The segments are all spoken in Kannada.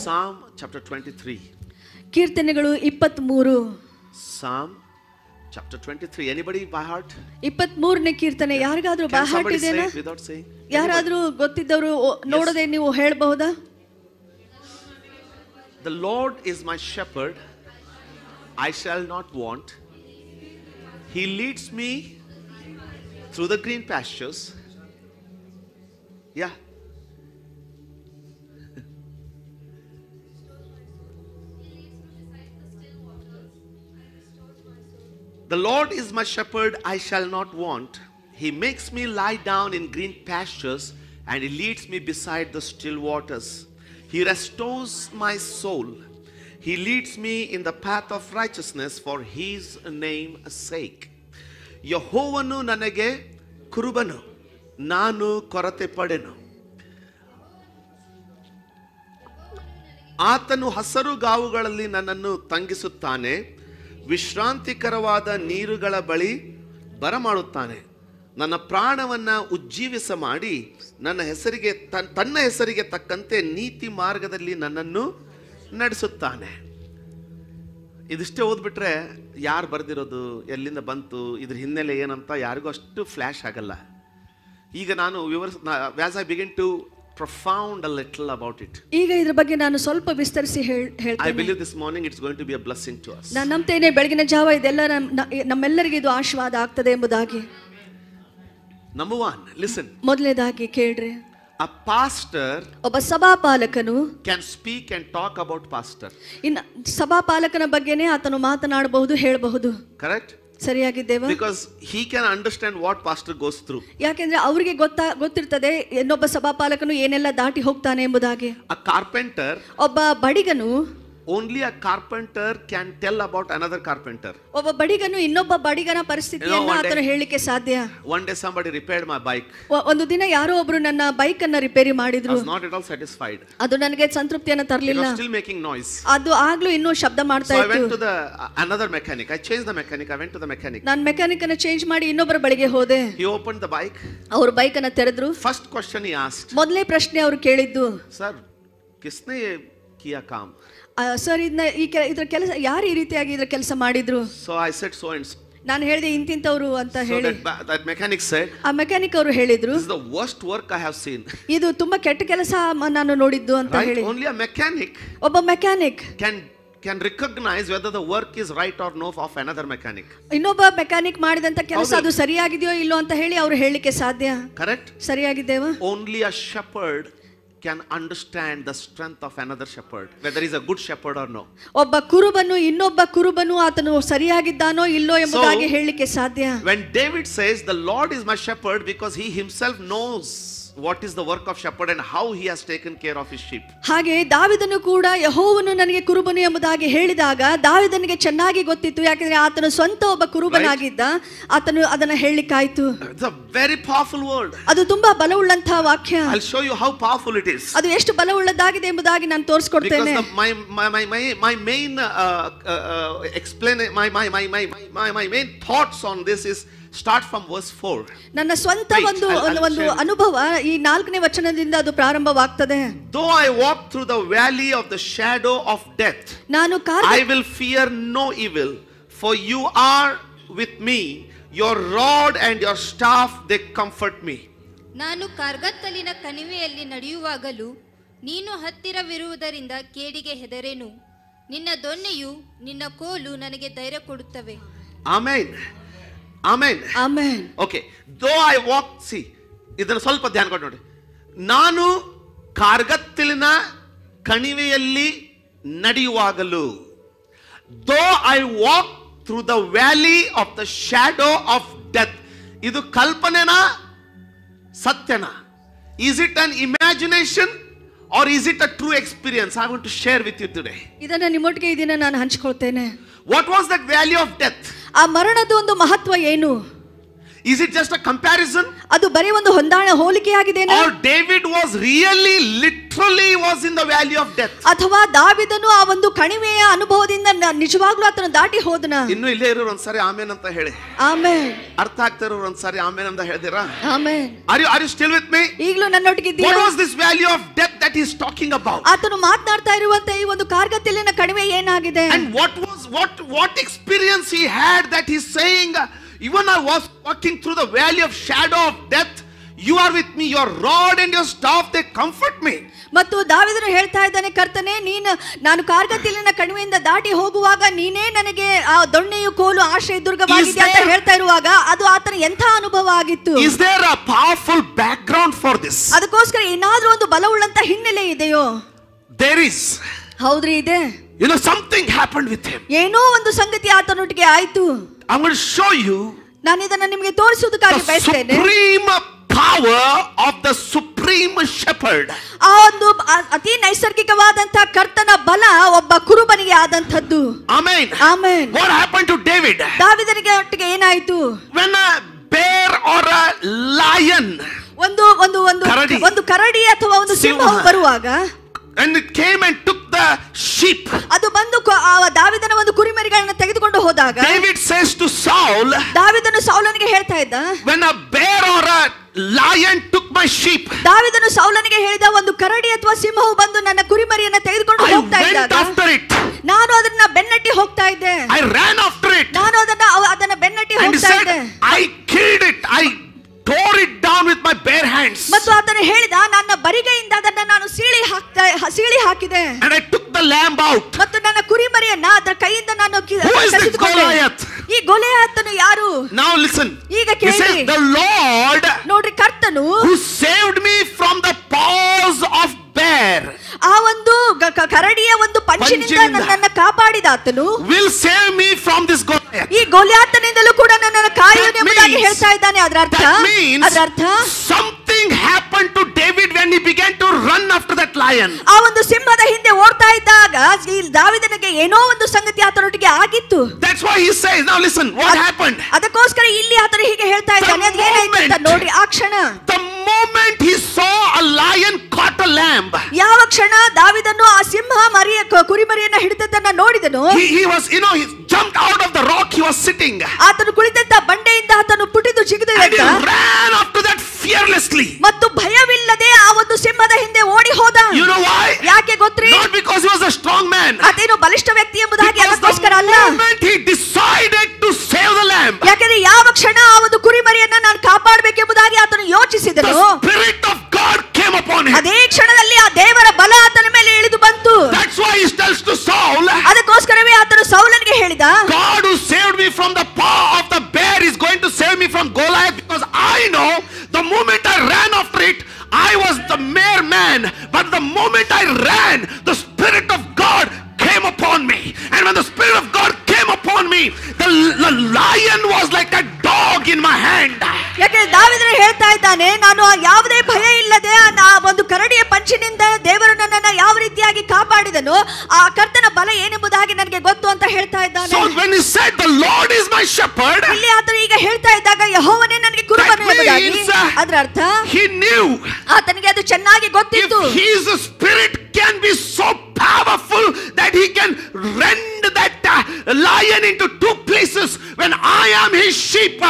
Psalm chapter 23. ಕೀರ್ತನೆಗಳು 23. Psalm chapter 23. Anybody by heart? 23ನೇ ಕೀರ್ತನೆ ಯಾರಿಗಾದ್ರೂ ಬೈ ಹಾರ್ಟ್ ಇದೆನಾ? Without saying? ಯಾರಾದ್ರೂ ಗೊತ್ತಿದ್ದವರು ನೋಡದೆ ನೀವು ಹೇಳಬಹುದಾ? The Lord is my shepherd, I shall not want. He leads me through the green pastures. Yeah. The Lord is my shepherd, I shall not want. He makes me lie down in green pastures, and He leads me beside the still waters. He restores my soul. He leads me in the path of righteousness for His name's sake. ಯೆಹೋವನು ನನಗೆ ಕುರುಬನು, ನಾನು ಕೊರತೆ ಪಡೆನು. ಆತನು ಹಸರುಗಾವುಗಳಲ್ಲಿ ನನ್ನನ್ನು ತಂಗಿಸುತ್ತಾನೆ, ವಿಶ್ರಾಂತಿಕರವಾದ ನೀರುಗಳ ಬಳಿ ಬರಮಾಡುತ್ತಾನೆ. ನನ್ನ ಪ್ರಾಣವನ್ನು ಉಜ್ಜೀವಿಸ ಮಾಡಿ ತನ್ನ ಹೆಸರಿಗೆ ತಕ್ಕಂತೆ ನೀತಿ ಮಾರ್ಗದಲ್ಲಿ ನನ್ನನ್ನು ನಡೆಸುತ್ತಾನೆ. ಇದಿಷ್ಟೇ ಓದ್ಬಿಟ್ರೆ ಯಾರು ಬರೆದಿರೋದು, ಎಲ್ಲಿಂದ ಬಂತು, ಇದ್ರ ಹಿನ್ನೆಲೆ ಏನಂತ ಯಾರಿಗೂ ಅಷ್ಟು ಫ್ಲ್ಯಾಶ್ ಆಗಲ್ಲ. ಈಗ ನಾನು as I begin to profound a little about it, ಈಗ ಇದ್ರ ಬಗ್ಗೆ ನಾನು ಸ್ವಲ್ಪ ವಿಸ್ತರಿಸಿ ಹೇಳ್ತೇನೆ. I believe this morning it's going to be a blessing to us. ನಾನು ನಂಬ್ತೇನೆ ಬೆಳಗಿನ ಜಾವ ಇದೆಲ್ಲ ನಮ್ಮೆಲ್ಲರಿಗೂ ಇದು ಆಶೀರ್ವಾದ ಆಗ್ತದೆ ಎಂಬುದಾಗಿ. Number 1, listen. ಮೊದಲನೇದಾಗಿ ಕೇಳ್ರಿ, A pastor ಒಬ್ಬ ಸಭಾಪಾಲಕನು can speak and talk about pastor. ಇನ್ನು ಸಭಾಪಾಲಕನ ಬಗ್ಗೆನೇ ಆತನು ಮಾತನಾಡಬಹುದು, ಹೇಳಬಹುದು. Correct? ಸರಿಯಾಗಿದ್ದೇವೆ. Because he can understand what pastor goes through. ಯಾಕೆಂದ್ರೆ ಅವರಿಗೆ ಗೊತ್ತಿರ್ತದೆ ಇನ್ನೊಬ್ಬ ಸಭಾಪಾಲಕನು ಏನೆಲ್ಲ ದಾಟಿ ಹೋಗ್ತಾನೆ ಎಂಬುದಾಗಿ. A carpenter, ಒಬ್ಬ ಬಡಿಗನು, only a carpenter can tell about another carpenter. ಒಬ್ಬ ಬಡಿಗನು ಇನ್ನೊಬ್ಬ ಬಡಿಗನ ಪರಿಸ್ಥಿತಿಯನ್ನು ಆತನು ಹೇಳಲಿಕ್ಕೆ ಸಾಧ್ಯ. One day somebody repaired my bike. ಒಂದು ದಿನ ಯಾರೋ ಒಬ್ರು ನನ್ನ ಬೈಕ್ ಅನ್ನ ರಿಪೇರಿ ಮಾಡಿದ್ರು. I was not at all satisfied. ಅದು ನನಗೆ ಸಂತೃಪ್ತಿಯನ್ನು ತರಲಿಲ್ಲ. It was still making noise. ಅದು ಆಗ್ಲೂ ಇನ್ನೂ ಶಬ್ದ ಮಾಡ್ತಾ So ಇತ್ತು. I went to the another mechanic. I changed the mechanic. I went to the mechanic. ನಾನು ಮೆಕ್ಯಾನಿಕ್ ಅನ್ನು ಚೇಂಜ್ ಮಾಡಿ ಇನ್ನೊಬ್ಬರ ಬಳಿಗೆ ಹೋದೆ. He opened the bike. ಅವರು ಬೈಕ್ ಅನ್ನು ತೆರೆದ್ರು. First question he asked. ಮೊದಲನೇ ಪ್ರಶ್ನೆ ಅವರು ಕೇಳಿದ್ದು, Sir, किसने किया काम? ಸರ್ ಇದ್ರ ಕೆಲಸ ಯಾರು ಈ ರೀತಿಯಾಗಿ ಇದ್ರ ಕೆಲಸ ಮಾಡಿದ್ರು? So I said so and so. ನಾನು ಹೇಳಿದೆ ಇಂತಿಂತವರು ಅಂತ ಹೇಳಿ. So that mechanic said, ಆ ಮೆಕ್ಯಾನಿಕ್ ಅವರು ಹೇಳಿದ್ರು, this is the worst work I have seen. ಇದು ತುಂಬಾ ಕೆಟ್ಟ ಕೆಲಸ ನಾನು ನೋಡಿದ್ದು ಅಂತ ಹೇಳಿ. Only a mechanic ಒಬ್ಬ mechanic can recognize whether the work is right or no of another mechanic. ಇನ್ನೊಬ್ಬ ಮೆಕ್ಯಾನಿಕ್ ಮಾಡಿದಂತ ಕೆಲಸ ಅದು ಸರಿಯಾಗಿದೆಯೋ ಇಲ್ಲೋ ಅಂತ ಹೇಳಿ ಅವರು ಹೇಳಲಿಕ್ಕೆ ಸಾಧ್ಯ. Correct? ಸರಿಯಾಗಿದ್ದೇವಾ? Only a shepherd can understand the strength of another shepherd, whether he is a good shepherd or no. ಒಬ್ಬ ಕುರುಬನು ಇನ್ನೊಬ್ಬ ಕುರುಬನು ಆತನು ಸರಿಯಾಗಿದ್ದಾನೋ ಇಲ್ಲೋ ಎಂಬುದಾಗಿ ಹೇಳಲಿಕ್ಕೆ ಸಾಧ್ಯ. When David says the Lord is my shepherd, because he himself knows what is the work of shepherd and how he has taken care of his sheep. ಹಾಗೆ ದಾವೀದನು ಕೂಡ ಯೆಹೋವನು ನನಗೆ ಕುರುಬನು ಎಂಬುದಾಗಿ ಹೇಳಿದಾಗ ದಾವೀದನಿಗೆ ಚೆನ್ನಾಗಿ ಗೊತ್ತಿತ್ತು, ಯಾಕಂದ್ರೆ ಆತನು ಸ್ವಂತ ಒಬ್ಬ ಕುರುಬನಾಗಿದ್ದ, ಆತನು ಅದನ್ನ ಹೇಳಲಿಕ್ಕಾಯ್ತು. It's a very powerful word. ಅದು ತುಂಬಾ ಬಲವುಳ್ಳಂತಹ ವಾಕ್ಯ. I'll show you how powerful it is. ಅದು ಎಷ್ಟು ಬಲವುಳ್ಳದಾಗಿದೆ ಎಂಬುದಾಗಿ ನಾನು ತೋರಿಸ್ಕೊಡ್ತೇನೆ. Because my main my main thoughts on this is start from verse 4. ನನ್ನ ಸ್ವಂತ ಒಂದು ಅನುಭವ ಈ 4ನೇ ವಚನದಿಂದ ಅದು ಪ್ರಾರಂಭವಾಗ್ತದೆ. Though I walk through the valley of the shadow of death, I will fear no evil, for you are with me. Your rod and your staff, they comfort me. ನಾನು ಕಾರ್ಗತ್ತಲಿನ ಕಣಿವೆಯಲ್ಲಿ ನಡೆಯುವಾಗಲೂ ನೀನು ಹತ್ತಿರವಿರುವುದರಿಂದ ಕೇಡಿಗೆ ಹೆದರೆನು. ನಿನ್ನ ದೊಣ್ಣೆಯು ನಿನ್ನ ಕೋಲು ನನಗೆ ಧೈರ್ಯ ಕೊಡುತ್ತವೆ. Amen. Amen. Amen. Okay. Though I walk, see, ಇದನ್ನು ಸ್ವಲ್ಪ ಧ್ಯಾನ ಕೊಟ್ಟು ನೋಡಿ. ನಾನು ಕಾರ್ಗತ್ತಲಿನ ಕಣಿವೆಯಲ್ಲಿ ನಡೆಯುವಾಗಲೂ, though I walk through the valley of the shadow of death, ಇದು ಕಲ್ಪನೆನಾ ಸತ್ಯನಾ? Is it an imagination or is it a true experience? I want to share with you today. ಇದನ್ನ ನಿಮ್ಮೊಟ್ಟಿಗೆ ಈ ದಿನ ನಾನು ಹಂಚಿಕೊಳ್ತೇನೆ. What was that valley of death? ಆ ಮರಣದ ಒಂದು ಮಹತ್ವ ಏನು? Is it just a comparison? ಅದು ಬರೀ ಒಂದು ಹೋಲಿಕೆಯಾಗಿದೆನಾ? Or David was really literally was in the valley of death? ಅಥವಾ ದಾವೀದನು ಆ ಒಂದು ಕಣಿವೆಯ ಅನುಭವದಿಂದ ನಿಜವಾಗ್ಲೂ ಆತನು ದಾಟಿ ಹೋದನ? ಇನ್ನು ಇಲ್ಲೇ ಇರೋರು ಒಂದ್ಸಾರಿ ಆಮೇನ್ ಅಂತ ಹೇಳಿ. ಆಮೆನ್. ಅರ್ಥ ಆಗ್ತಾ ಇರೋರು ಒಂದ್ಸಾರಿ ಆಮೇನ್ ಅಂತ ಹೇಳ್ತೀರಾ? Amen. Are you still with me? ಈಗಲೂ ನನ್ನೊಟ್ಟಿಗೆ ಇದ್ದೀರಾ? What was this valley of death that he is talking about? ಆತನು ಮಾತನಾಡ್ತಾ ಇರುವಂತ ಈ ಒಂದು ಕಾರ್ಗತ್ತಲಿನ ಕಣಿವೆ ಏನಾಗಿದೆ? And what experience he had that he's saying, even I was walking through the valley of shadow of death, you are with me, your rod and your staff they comfort me. ಮತ್ತು ದಾವೀದನು ಹೇಳ್ತಾ ಇದ್ದಾನೆ, ಕರ್ತನೇ ನಾನು ಕಾರ್ಗತ್ತಲಿನ ಕಣಿವೆಯಿಂದ ದಾಟಿ ಹೋಗುವಾಗ ನೀನೇ ನನಗೆ ಆ ದೊಣ್ಣೆಯು ಕೋಲು ಆಶ್ರಯ ದುರ್ಗವಾಗಿದೆ ಅಂತ ಹೇಳ್ತಾ ಇರುವಾಗ ಅದು ಆತನ ಎಂಥ ಅನುಭವ ಆಗಿತ್ತು. Is there a powerful background for this? ಅದಕ್ಕೋಸ್ಕರ ಏನಾದ್ರೂ ಒಂದು ಬಲವುಳ್ಳಂತ ಹಿನ್ನೆಲೆ ಇದೆಯೋ? There is. ಹೌದ್ರಿ ಇದೆ. You know, something happened with him. ಏನೋ ಒಂದು ಸಂಗತಿ ಆತನೊಟ್ಟಿಗೆ ಆಯ್ತು. I'm going to show you ನಾನು ಇದನ್ನ ನಿಮಗೆ ತೋರಿಸುವುದಕ್ಕಾಗಿ ಬಯಸ್ತೇನೆ. supreme power of the supreme shepherd. ಆ ಒಂದು ಅತಿ ನೈಸರ್ಗಿಕವಾದಂತ ಕರ್ತನ ಬಲ ಒಬ್ಬ ಕುರುಬನಿಗೆ ಆದಂತದ್ದು. Amen. Amen. What happened to David? ದಾವೀದನಿಗೆ ಒಟ್ಟಿಗೆ ಏನಾಯ್ತು? When a bear or a lion, ಒಂದು ಕರಡಿ ಅಥವಾ ಒಂದು ಸಿಂಹವು ಬರುವಾಗ, and it came and took the sheep, ಅದು ಬಂದು ದಾವೀದನ ಒಂದು ಕುರಿಮರಿಗಳನ್ನು ತೆಗೆದುಕೊಂಡು ಹೋದಾಗ, David says to Saul, ದಾವೀದನು ಸೌಲನಿಗೆ ಹೇಳ್ತಾ ಇದ್ದ, when a bear or a lion took my sheep, ದಾವೀದನು ಸೌಲನಿಗೆ ಹೇಳಿದ, ಒಂದು ಕರಡಿ ಅಥವಾ ಸಿಂಹವು ಬಂದು ನನ್ನ ಕುರಿಮರಿಯನ್ನು ತೆಗೆದುಕೊಂಡು ಹೋಗ್ತಾ ಇದ್ದಾಗ ನಾನು ಅದನ್ನ ಬೆನ್ನಟ್ಟಿ ಹೋಗ್ತಾ ಇದ್ದೆ. I ran after it. ನಾನು ಅದನ್ನ ಬೆನ್ನಟ್ಟಿ ಹೋಗ್ತಾ ಇದ್ದೆ. I killed it. I tore it down with my bare hands. ಮತ್ತು ಆತನು ಹೇಳಿದ, ನನ್ನ ಬರಿಗೈಯಿಂದ ಅದನ್ನ ನಾನು ಸೀಳಿ ಹಾಕಿದೆ. And I took the lamb out. ಮತ್ತು ನನ್ನ ಕುರಿಮರಿಯನ್ನ ಅದರ ಕೈಯಿಂದ ನಾನು ಕಸಿದುಕೊಂಡೆ. ಈ ಗೊಲಿಯಾತನು ಯಾರು? Now listen. ಈಗ ಕೇಳಿ. This is the Lord, ನೋಡ್ರಿ, ಕರ್ತನು who saved me from the paws of bear. ಆ ಒಂದು ಕರಡಿಯ ಒಂದು ಪಂಚಿನಿಂದ ನನ್ನನ್ನು ಕಾಪಾಡಿದ ಆತನು will save me from this Goliath. ಈ ಗೊಲಿಯಾತನಿಂದಲೂ ಕೂಡ ನನ್ನನ್ನು ಕಾಯುವನು ಎಂಬುದಾಗಿ ಹೇಳ್ತಾ ಇದ್ದಾನೆ. ಅದರ ಅರ್ಥ something happened to David when he began to run after that lion. ಆ ಒಂದು ಸಿಂಹದ ಹಿಂದೆ ಓಡ್ತಾ ಇದ್ದಾಗ ಈ ದಾವೀದನಿಗೆ ಏನೋ ಒಂದು ಸಂಗತಿ ಆತನೊಟ್ಟಿಗೆ ಆಗಿತ್ತು. That's why he says, now listen, what happened? ಅದಕ್ಕೋಸ್ಕರ ಇಲ್ಲಿ ಆತನು ಹೀಗೆ ಹೇಳ್ತಾ ಇದ್ದಾನೆ, ಅದು ಏನಾಯ್ತು ಅಂತ ನೋಡ್ರಿ. ಆ ಕ್ಷಣ, the moment he saw a lion caught a lamb, ಯಾವ ಕ್ಷಣ ದಾವೀದನು ಆ ಸಿಂಹ ಕುರಿಮರಿಯನ್ನ ಹಿಡಿದದ್ದನ್ನ ನೋಡಿದನು, he was, he jumped out of the rock he was sitting. ಆತನು ಕುಳಿತಂತ ಬಂಡೆಯಿಂದ ಆತನು ಪುಟಿದು ಜಿಗಿದು and he ran after that fearlessly. ಮತ್ತು ಭಯವಿಲ್ಲದೆ ಆ ಒಂದು ಸಿಂಹದ ಹಿಂದೆ ಓಡಿ ಹೋದ. You know why? ಯಾಕೆ ಗೊತ್ತ್ರಿ? Not because he was a strong man. ಅದೇನು ಬಲಿಷ್ಠ ವ್ಯಕ್ತಿ ಎಂಬುದಾಗಿ ಅದಕ್ಕೋಸ್ಕರ ಅಲ್ಲ. The moment he decided to save the lamb, ಯಾಕಂದ್ರೆ ಯಾವ ಕ್ಷಣ ಆ ಒಂದು ಕುರಿಮರಿಯನ್ನ ನಾನು ಕಾಪಾಡಬೇಕೆಂಬುದಾಗಿ ಆತನು ಯೋಚಿಸಿದನು, the spirit of God came upon him. ಅದೇ ಕ್ಷಣದಲ್ಲಿ ಆ ದೇವರ ಬಲ ಆತನ ಮೇಲೆ ಇಳಿದು ಬಂತು. That's why he tells to Saul, ಅದಕ್ಕೋಸ್ಕರವೇ ಆತನು ಸೌಲನಿಗೆ ಹೇಳಿದ, God who saved me from the paw of the bear is going to save me from Goliath, because I know the moment I ran after it, I was the mere man, but the moment I ran, the Spirit of God came upon me. And when the Spirit of God came upon me, the lion was like a dog in my hand. ಯಾಕಂದ್ರೆ ದಾವೀದನು ಹೇಳ್ತಾ ಇದ್ದಾನೆ, ನಾನು ಯಾವುದೇ ಭಯ ಇಲ್ಲದೆ ಆ ಒಂದು ಕರಡಿಯ ಪಂಚಿನಿಂದ ದೇವರು ನನ್ನನ್ನ ಯಾವ ರೀತಿಯಾಗಿ ಕಾಪಾಡಿದನು, ಆ ಕರ್ತನ ಬಲ ಏನೆಂಬುದಾಗಿ ನನಗೆ ಗೊತ್ತು ಅಂತ ಹೇಳ್ತಾ ಇದ್ದಾನೆ. So when he said the Lord is my shepherd, ಇಲ್ಲಿ ಆತನು ಈಗ ಹೇಳ್ತಾ ಇದ್ದಾಗ ಯೆಹೋವನೇ ನನಗೆ ಕುರುಬನು ಎಂಬುದಾಗಿ, ಅದರ ಅರ್ಥ he knew, ಆತನಿಗೆ ಅದು ಚೆನ್ನಾಗಿ ಗೊತ್ತಿತ್ತು. if his spirit can be so powerful that he can rend that lion into two places, when I am his sheep,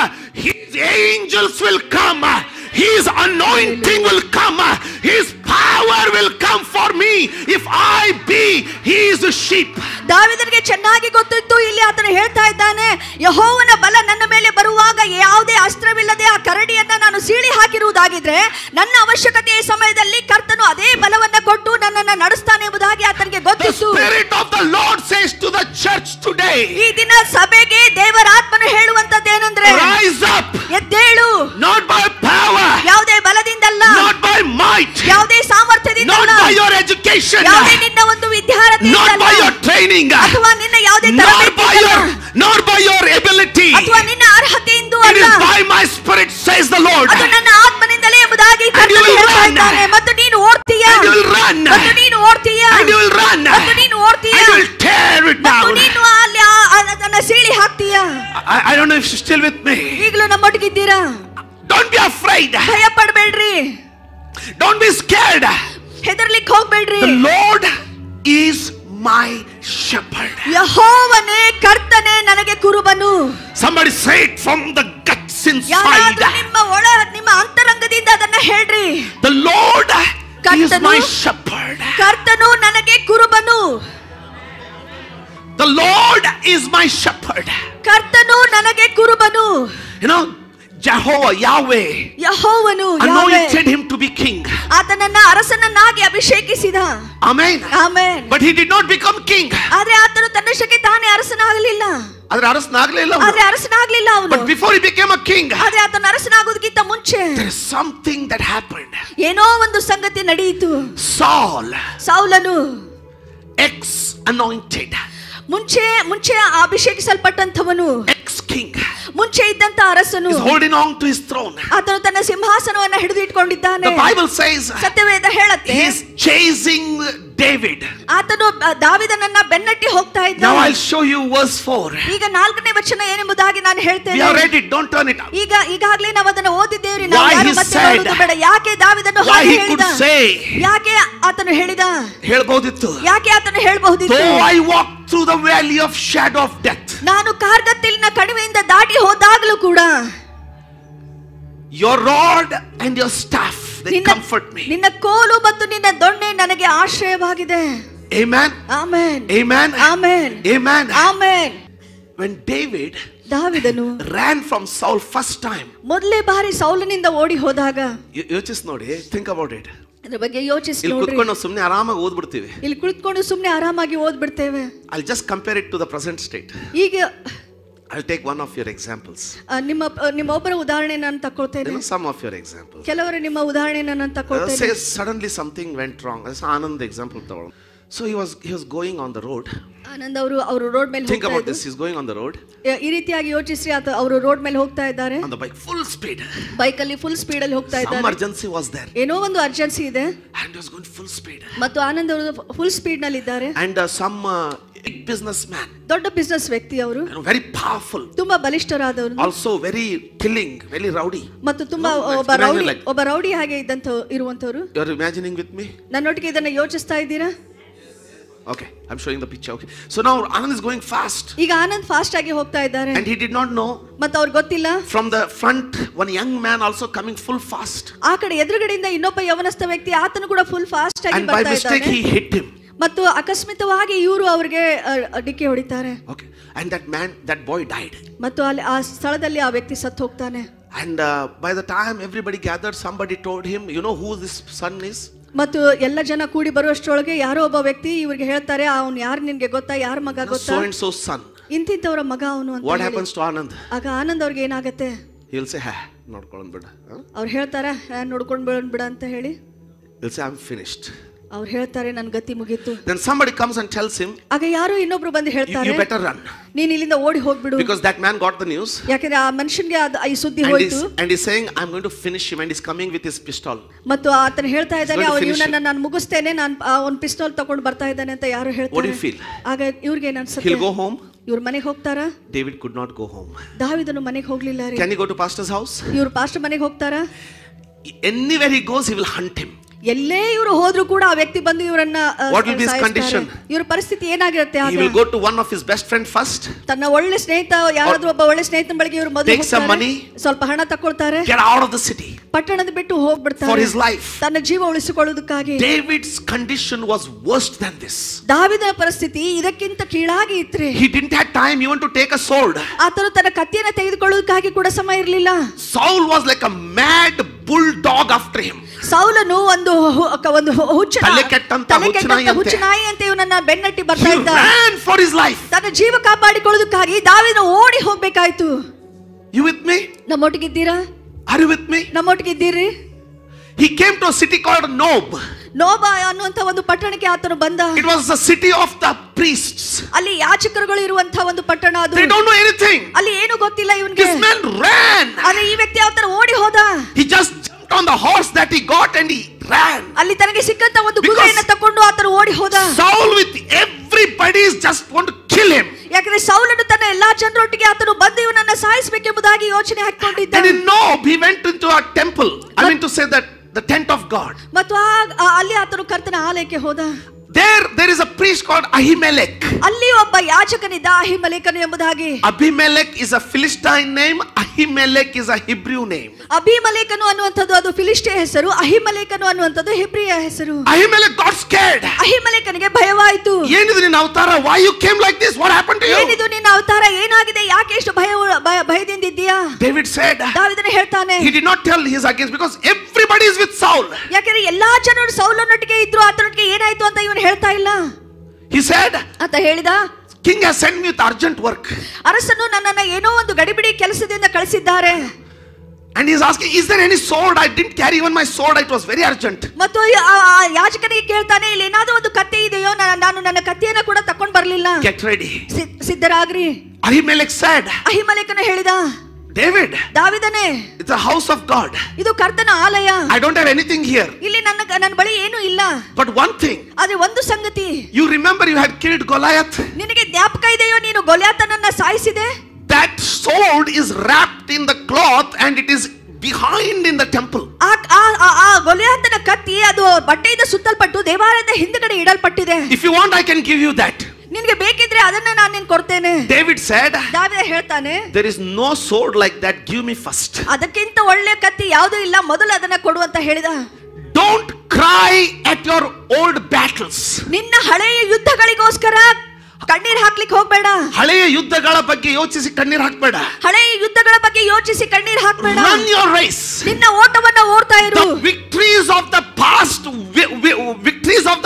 his angels will come, his anointing will come, his power will come for me if I be his sheep. ದಾವೀದನಿಗೆ ಚೆನ್ನಾಗಿ ಗೊತ್ತಿತ್ತು. ಇಲ್ಲಿ ಆತನು ಹೇಳ್ತಾ ಇದ್ದಾನೆ, ಯೆಹೋವನ ಬಲ ನನ್ನ ಮೇಲೆ ಬರುವಾಗ ಯಾವುದೇ ಅಸ್ತ್ರವಿಲ್ಲದೆ ಆ ಕರಡಿಯನ್ನ ನಾನು ಸೀಳಿ ಹಾಕಿರುವುದಾಗಿದ್ರೆ ನನ್ನ ಅವಶ್ಯಕತೆಯ ಸಮಯದಲ್ಲಿ ಕರ್ತನು ಅದೇ ಬಲವನ್ನ ಕೊಟ್ಟು ನನ್ನನ್ನು ನಡೆಸ್ತಾನೆ ಎಂಬುದಾಗಿ ಆತನಿಗೆ ಗೊತ್ತಿತ್ತು. The Spirit of the Lord says to the church today, ಈ ದಿನ ಸಭೆಗೆ ದೇವರ ಆತ್ಮನು ಹೇಳುವಂತದ್ದೇನೆಂದ್ರೆ, rise up, ಎದ್ದೇಳು, not by power, ಯಾವುದೇ ಬಲದಿಂದಲ್ಲ, not by might, ಯಾವುದೇ ಸಾಮರ್ಥ್ಯದಿಂದ, not by your education, ಯಾವುದೇ ನಿನ್ನ ಒಂದು ವಿದ್ಯಾರ್ಥಿ, not by your training, ಅಥವಾ ನಿನ್ನ ಯಾವುದೇ not by your ability, ಅಥವಾ ನಿನ್ನ ಅರ್ಹತೆಯಿಂದ it ಅಲ್ಲ, is by my Spirit says the Lord. ಅದು ನನ್ನ ಆತ್ಮನಿಂದಲೇ ಎಂಬುದಾಗಿ ಕರ್ತನು ಹೇಳ್ತಾ ಇದ್ದಾನೆ. ಮತ್ತು ನೀನು ಓಡ್ತೀಯ, and you will run, ಮತ್ತು ನೀನು ಓಡ್ತೀಯ, and you will run, ಮತ್ತು ನೀನು ಓಡ್ತೀಯ, and you will tear it ಮತ್ತು down. ನೀನು ಅಲ್ಲಿ ಅದನ್ನ ಸೀಳಿ ಹಾಕ್ತೀಯ. I don't know if you're still with me. ಈಗಲೂ ನಮ್ಮೊಟ್ಟಿಗಿದ್ದೀರಾ? Don't be afraid. ಭಯ ಪಡಬೇಡ್ರಿ. Don't be scared. ಹೆದರ್ಲಿಕ್ಕೆ ಹೋಗ್ಬೇಡ್ರಿ. The Lord is my shepherd. ಯೆಹೋವನೇ ಕರ್ತನೇ ನನಗೆ ಕುರುಬನು. Somebody say it from the guts inside. ಯಾರಾದ್ರೂ ನಿಮ್ಮ ಅಂತರಂಗದಿಂದ ಅದನ್ನ ಹೇಳ್ರಿ. The Lord is my shepherd. ಕರ್ತನು ನನಗೆ ಕುರುಬನು. The Lord is my shepherd. ಕರ್ತನು ನನಗೆ ಕುರುಬನು. You know, Jehovah, Yahweh, ಯೆಹೋವನು anointed him to be king. ಆತನನ್ನ ಅರಸನನ್ನಾಗಿ ಅಭಿಷೇಕಿಸಿದ. Amen. Amen. But he did not become king. ಆದ್ರೆ ಆತನು ತನ್ನಷ್ಟಕ್ಕೆ ತಾನೇ ಅರಸನಾಗಲಿಲ್ಲ. ಆದ್ರೆ ಅರಸನಾಗಲಿಲ್ಲ ಅವನು. But before he became a king, ಆದ್ರೆ ಆತನ ಅರಸನಾಗೋದಕ್ಕಿಂತ ಮುಂಚೆ there is something that happened. ಏನೋ ಒಂದು ಸಂಗತಿ ನಡೆಯಿತು. ಸೌಲನು ex anointed, ಮುಂಚೆ ಅಭಿಷೇಕಿಸಲ್ಪಟ್ಟಂತವನು, ex king, ಮುಂಚೆ ಇದ್ದಂತ ಅರಸನು is holding on to his throne. ಆತನು ತನ್ನ ಸಿಂಹಾಸನವನ್ನು ಹಿಡಿದು ಇಟ್ಕೊಂಡಿದ್ದಾನೆ. The Bible says ಸತ್ಯವೇದ ಹೇಳುತ್ತೆ he is chasing David. ಆತನು ದಾವೀದನನ್ನ ಬೆನ್ನಟ್ಟಿ ಹೋಗ್ತಾ ಇದ್ದಾನೆ. Now I'll show you verse 4. ಈಗ 4ನೇ ವಚನ ಏನೆಂಬುದಾಗಿ ನಾನು ಹೇಳ್ತೇನೆ. We have read it, don't turn it up. ಈಗಾಗಲೇ ನಾವು ಅದನ್ನು ಓದಿದ್ದೇವೆ. ನಾವು ಯಾರು ಮತ್ತೆ ಓದೋದು ಬೇಡ. ಯಾಕೆ ದಾವೀದನು ಹಾಗೆ ಹೇಳಿದ? ಯಾಕೆ ಆತನು ಹೇಳಿದ? ಹೇಳಬಹುದಿತ್ತು. ಯಾಕೆ ಆತನು ಹೇಳಬಹುದಿತ್ತು? Though I walk through the valley of shadow of death, ನಾನು ಕಾರ್ಗತ್ತಲಿನ ಕಣಿವೆಯಿಂದ ದಾಟಿ ಹೋದಾಗಲೂ ಕೂಡ your rod and your staff they comfort me. ನಿನ್ನ ಕೋಲು ಮತ್ತು ನಿನ್ನ ದೊಣ್ಣೆ ನನಗೆ ಆಶ್ರಯವಾಗಿದೆ. Amen. Amen. Amen. Amen. Amen. Amen. When ದಾವೀದನು ran from Saul first time, ಮೊದಲೇ ಬಾರಿ ಸೌಲನಿಂದ ಓಡಿ ಹೋದಾಗ, ಯೋಚಿಸಿ ನೋಡಿ, think about it. ಅದರ ಬಗ್ಗೆ ಯೋಚಿಸಿ ಇಲ್ಲಿ ನೋಡ್ರಿ. ಕುತ್ಕೊಂಡು ಸುಮ್ಮನೆ ಆರಾಮಾಗಿ ಓದ್ಬಿಡ್ತೀವಿ. ಇಲ್ಲಿ ಕುಳಿತುಕೊಂಡು ಸುಮ್ಮನೆ ಆರಾಮಾಗಿ ಓದ್ಬಿಡ್ತೇವೆ. I'll just compare it to the present state. ಈಗ I'll take one of your examples. ನಿಮ್ಮ ಒಬ್ಬರ ಉದಾಹರಣೆಯನ್ನು ನಾನು ತಗೊಳ್ತೇನೆ. Some of your examples. ಕೆಲವರು ನಿಮ್ಮ ಉದಾಹರಣೆಯನ್ನು ನಾನು ತಗೊಳ್ತೇನೆ. Say suddenly something went wrong. That's Anand example ತಗೊಳ್ಳೋಣ. So he was going on the road. Anand ಅವರು ರೋಡ್ ಮೇಲೆ Think about this. He's going on the road. ಈ ರೀತಿಯಾಗಿ ಯೋಚಿಸಿ ಅವರು ರೋಡ್ ಮೇಲೆ ಹೋಗ್ತಾ ಇದ್ದಾರೆ. On the bike, full speed. Bike ಅಲ್ಲಿ ಫುಲ್ ಸ್ಪೀಡ್ ಅಲ್ಲಿ ಹೋಗ್ತಾ ಇದ್ದಾರೆ. Some emergency was there. ಏನೋ ಒಂದು ಅರ್ಜೆನ್ಸಿ ಇದೆ. And he was going full speed. ಮತ್ತು ಆನಂದ್ ಅವರು ಫುಲ್ ಸ್ಪೀಡ್ ನಲ್ಲಿ ಇದ್ದಾರೆ. And some big businessman. ದೊಡ್ಡ ಬಿಸಿನೆಸ್ ವ್ಯಕ್ತಿ ಅವರು. Very powerful. ತುಂಬಾ ಬಲಿಷ್ಠರಾದವರು. Also very killing, very rowdy. ಮತ್ತು ತುಂಬಾ ಒಬ್ಬ ರೌಡಿ ಹಾಗೆ ಇರುವಂತವರು. You are imagining with me? ನನ್ನೊಟ್ಟಿಗೆ ಇದನ್ನ ಯೋಚಿಸ್ತಾ ಇದ್ದೀರಾ? Okay, I'm showing the picture. Okay, so now Anand is going fast. ಈಗ ಆನಂದ್ ಫಾಸ್ಟ್ ಆಗಿ ಹೋಗ್ತಾ ಇದ್ದಾರೆ. And he did not know. ಮತ್ತು ಅವ್ರಿಗೆ ಗೊತ್ತಿಲ್ಲ. From the front, one young man also coming full fast. ಆ ಕಡೆ ಎದುರುಗಡೆಯಿಂದ ಇನ್ನೊಬ್ಬ ಯವನಸ್ಥ ವ್ಯಕ್ತಿ ಆತನು ಕೂಡ ಫುಲ್ ಫಾಸ್ಟ್ ಆಗಿ ಬರ್ತಾ ಇದ್ದಾನೆ. And by mistake he hit him. ಮತ್ತು ಅಕಸ್ಮಿತವಾಗಿ ಇವರು ಅವರಿಗೆ ಡಿಕ್ಕಿ ಹೊಡಿತಾರೆ. Okay, and that boy died. ಮತ್ತು ಅಲ್ಲಿ ಆ ಸ್ಥಳದಲ್ಲಿ ಆ ವ್ಯಕ್ತಿ ಸತ್ತು ಹೋಗ್ತಾನೆ. And by the time everybody gathered, somebody told him, you know who this son is? ಮತ್ತು ಎಲ್ಲ ಜನ ಕೂಡಿ ಬರುವಷ್ಟರೊಳಗೆ ಯಾರೋ ಒಬ್ಬ ವ್ಯಕ್ತಿ ಇವರಿಗೆ ಹೇಳ್ತಾರೆ, ಅವನು ಯಾರು ನಿನ್ಗೆ ಗೊತ್ತಾ, ಯಾರ ಮಗ ಗೊತ್ತಾ? So and so son. ಇಂತಿಂತವರ ಮಗ ಅವನು ಅಂತ. What happens to Anand? ಆಗ ಆನಂದ್ ಅವ್ರಿಗೆ ಏನಾಗುತ್ತೆ? He will say, ನೋಡ್ಕೊಳ್ಳೋಣ ಬಿಡ. ಅವ್ರು ಹೇಳ್ತಾರೆ, ನೋಡ್ಕೊಂಡು ಬಿಡ ಅಂತ ಹೇಳಿ. He'll say, I'm finished. ಅವ್ರು ಹೇಳ್ತಾರೆ, ನನ್ನ ಗತಿ ಮುಗೀತು. Then somebody comes and tells him, ಆಗ ಯಾರೋ ಇನ್ನೊಬ್ರು ಬಂದು ಹೇಳ್ತಾರೆ, you better run. ನೀನು ಇಲ್ಲಿಂದ ಓಡಿ ಹೋಗ್ಬಿಡು. Because that man got the news. ಯಾಕಂದ್ರೆ ಆ ಮನುಷ್ಯನಿಗೆ ಈ ಸುದ್ದಿ ಹೋಯಿತು. And he's saying, I'm going to finish him, and he's coming with his pistol. ಮತ್ತು ಆತನ ಹೇಳ್ತಾ ಇದ್ದಾನೆ, ಇವನನ್ನ ನಾನು ಮುಗಿಸ್ತೇನೆ, ನಾನು ಒಂದು ಪಿಸ್ತೂಲ್ ತಗೊಂಡು ಬರ್ತಾ ಇದ್ದಾನೆ ಅಂತ ಯಾರು ಹೇಳ್ತಾರೆ. What do you feel? ಆಗ ಇವ್ರಿಗೆ ಏನು ಅನ್ಸುತ್ತೆ? He'll go home. ಇವ್ರ ಮನೆಗೆ ಹೋಗ್ತಾರಾ? David could not go home. ದಾವೀದನು ಮನೆಗೆ ಹೋಗ್ಲಿಲ್ಲ ರೀ. Can he go to pastor's house? ಇವ್ರು ಪಾಸ್ಟರ್ ಮನೆಗೆ ಹೋಗ್ತಾರಾ? Anywhere he goes, he will hunt him. ಎಲ್ಲೇ ಇವರು ಹೋದ್ರು ಕೂಡ ಆ ವ್ಯಕ್ತಿ ಬಂದು ಇವರನ್ನ What will be his condition? ಇವರ ಪರಿಸ್ಥಿತಿ ಏನಾಗಿರುತ್ತೆ? He will go to one of his best friend first. ತನ್ನ ಒಳ್ಳೆ ಸ್ನೇಹಿತ, ಯಾರಾದ್ರೂ ಒಬ್ಬ ಒಳ್ಳೆ ಸ್ನೇಹಿತನ ಬಳಿಗೆ ಇವರು ಮೊದಲು take some money, ಸ್ವಲ್ಪ ಹಣ ತಗೊಳ್ತಾರೆ, get out of the city, ಪಟ್ಟಣದ ಬಿಟ್ಟು ಹೋಗ್ಬಿಡ್ತಾರೆ for his life. ತನ್ನ ಜೀವ ಉಳಿಸಿಕೊಳ್ಳುವುದಕ್ಕಾಗಿ. David's condition was worse than this. ದಾವೀದನ ಪರಿಸ್ಥಿತಿ ಇದಕ್ಕಿಂತ ಕೀಳಾಗಿ ಇತ್ತು. He didn't have time even to take a sword. ಆತನು ತನ್ನ ಕತ್ತಿಯನ್ನು ತೆಗೆದುಕೊಳ್ಳುವುದಕ್ಕಾಗಿ ಕೂಡ ಸಮಯ ಇರಲಿಲ್ಲ. Saul was like a mad bulldog after him. ಸೌಲನು ಒಂದು ಹುಚ್ಚನಾಯಿ ಅಂತ ಇವನನ್ನ ಬೆನ್ನಟ್ಟಿ ಬರ್ತಾ ಇದ್ದ. Ran for his life. ತನ್ನ ಜೀವ ಕಾಪಾಡಿಕೊಳ್ಳುವುದಕ್ಕಾಗಿ ದಾವೀದನು ಓಡಿ ಹೋಗ್ಬೇಕಾಯ್ತು. You with me? ನಮ್ಮೊಟ್ಟಿಗಿದ್ದೀರಾ? Are you with me? ನಮ್ಮೊಟ್ಟಿಗಿದ್ದೀರಿ? He came to a city called Nob. ನೋಬ ಅನ್ನುವಂತ ಒಂದು ಪಟ್ಟಣಕ್ಕೆ ಆತನು ಬಂದ. It was the city of the priests. ಅಲ್ಲಿ ಯಾಜಕರುಗಳು ಇರುವಂತ ಒಂದು ಪಟ್ಟಣ ಅದು. They don't know anything. ಅಲ್ಲಿ ಏನು ಗೊತ್ತಿಲ್ಲ ಇವನಿಗೆ. This man ran. ಅಲ್ಲಿ ಈ ವ್ಯಕ್ತಿ ಯಾವ ತರ ಓಡಿ ಹೋದ. He just jumped on the horse that he got and he ran. ಅಲ್ಲಿ ತನಗೆ ಸಿಕ್ಕಂತ ಒಂದು ಕುದುರೆಯನ್ನು ತಕೊಂಡು ಆತನು ಓಡಿ ಹೋದ. Saul with everybody is just want to kill him. ಯಾಕಂದ್ರೆ ಸೌಲನು ತನ್ನ ಎಲ್ಲಾ ಜನರೊಟ್ಟಿಗೆ ಆತನು ಬಂದು ಇವನನ್ನ ಸಾಯಿಸಬೇಕೆಂಬುದಾಗಿ ಯೋಚನೆ ಹಾಕಿಕೊಂಡಿದ್ದ. And in Nob he went into a temple. I mean to say that the tent of God. ಮತ್ತು ಅಲ್ಲಿ ಆತನು ಕರ್ತನ ಆಲಯಕ್ಕೆ ಹೋದ. There is a priest called Ahimelech. ಅಲ್ಲಿ ಒಬ್ಬ ಯಾಜಕನಿದ್ದ ಅಹಿಮೆಲೆಕನು ಎಂಬುದಾಗಿ. Abimelech is a Philistine name. Ahimelech is a Hebrew name. ಅಬಿಮೆಲೆಕನು ಅನ್ನುವಂಥದ್ದು ಅದು ಫಿಲಿಸ್ಟಿಯ ಹೆಸರು, ಅಹಿಮೆಲೆಕನು ಅನ್ನುವಂಥದ್ದು ಹೆಬ್ರಿಯ ಹೆಸರು. Ahimelech got scared. ಅಹಿಮೆಲೆಕನಿಗೆ ಭಯವಾಯಿತು. ಏನಿದು ನಿನ್ನ ಅವತಾರ? Why you came like this? What happened to you? ಏನಿದು ನಿನ್ನ ಅವತಾರ? ಏನಾಗಿದೆ? ಯಾಕೆ ಎಷ್ಟು ಭಯದಿಂದ ಇದ್ದೀಯಾ? David said. ದಾವೀದನು ಹೇಳ್ತಾನೆ. He did not tell his against because everybody is with Saul. ಯಾಕಂದ್ರೆ ಎಲ್ಲಾ ಜನರು ಸೌಲನೊಟ್ಟಿಗೆ ಇದ್ರು, ಆತನೊಟ್ಟಿಗೆ ಏನಾಯ್ತು ಅಂತ ಇವನು ಹೇಳ್ತಾ ಇಲ್ಲ. He said. ಅಂತ ಹೇಳಿದ. King has sent me with urgent work. ಅರಸನು ನನ್ನನ್ನ ಏನೋ ಒಂದು ಗಡಿಬಿಡಿ ಕೆಲಸದಿಂದ ಕಳಿಸಿದ್ದಾರೆ. And he is asking, is there any sword? I didn't carry even my sword. It was very urgent. ಮತ್ತು ಯಾಜಕನಿಗೆ ಕೇಳ್ತಾನೆ, ಇಲ್ಲಿ ಏನಾದರೂ ಒಂದು ಕತ್ತಿ ಇದೆಯೋ? ನಾನು ನನ್ನ ಕತ್ತಿಯನ್ನ ಕೂಡ ತಕೊಂಡು ಬರಲಿಲ್ಲ. Get ready. ಸಿದ್ಧರಾಗ್ರಿ. Ahimelech said. ಅಹಿಮೆಲೆಕನು ಹೇಳಿದ. David. ದಾವೀದನೇ. It's a house of God. ಇದು ಕರ್ತನ ಆಲಯ. I don't have anything here. ಇಲ್ಲಿ ನನ್ನ ಬಳಿ ಏನು ಇಲ್ಲ. But one thing. ಆದ್ರೆ ಒಂದು ಸಂಗತಿ. You remember you had killed Goliath? ನಿನಗೆ ಜ್ಞಾಪಕ ಇದೆಯೋ ನೀನು ಗೊಲ್ಯಾತನನ್ನ ಸಾಯಿಸಿದೆ? That sword is wrapped in the cloth and it is behind in the temple. ಆ ಗೊಲ್ಯಾತನ ಕತ್ತಿ ಅದು ಬಟ್ಟೆಯಿಂದ ಸುತ್ತಲ್ಪಟ್ಟು ದೇವಾಲಯದ ಹಿಂದುಗಡೆ ಇಡಲ್ಪಟ್ಟಿದೆ. If you want I can give you that. ನಿನಗೆ ಬೇಕಿದ್ರೆ ಅದನ್ನ ನಾನು ನಿನಗೆ ಕೊಡ್ತೇನೆ. David said. ದಾವೀದ ಹೇಳ್ತಾನೆ. There is no sword like that. Give me first. ಅದಕ್ಕಿಂತ ಒಳ್ಳೆ ಕತ್ತಿ ಯಾವುದೂ ಇಲ್ಲ, ಮೊದಲು ಅದನ್ನ ಕೊಡು ಅಂತ ಹೇಳಿದ. Don't cry at your old battles. ನಿನ್ನ ಹಳೆಯ ಯುದ್ಧಗಳಿಗೋಸ್ಕರ ಕಣ್ಣೀರ್ ಹಾಕ್ಲಿಕ್ಕೆ ಹೋಗ್ಬೇಡ. ಹಳೆಯ ಯುದ್ಧಗಳ ಬಗ್ಗೆ ಯೋಚಿಸಿ ಕಣ್ಣೀರ್ ಹಾಕಬೇಡ. ಹಳೆಯ ಯುದ್ಧಗಳ ಬಗ್ಗೆ ಯೋಚಿಸಿ ಕಣ್ಣೀರ್ ಹಾಕಬೇಡ. Run your race. ನಿನ್ನ ಓಟವನ್ನ ಓಡ್ತಾ ಇರು. The victories of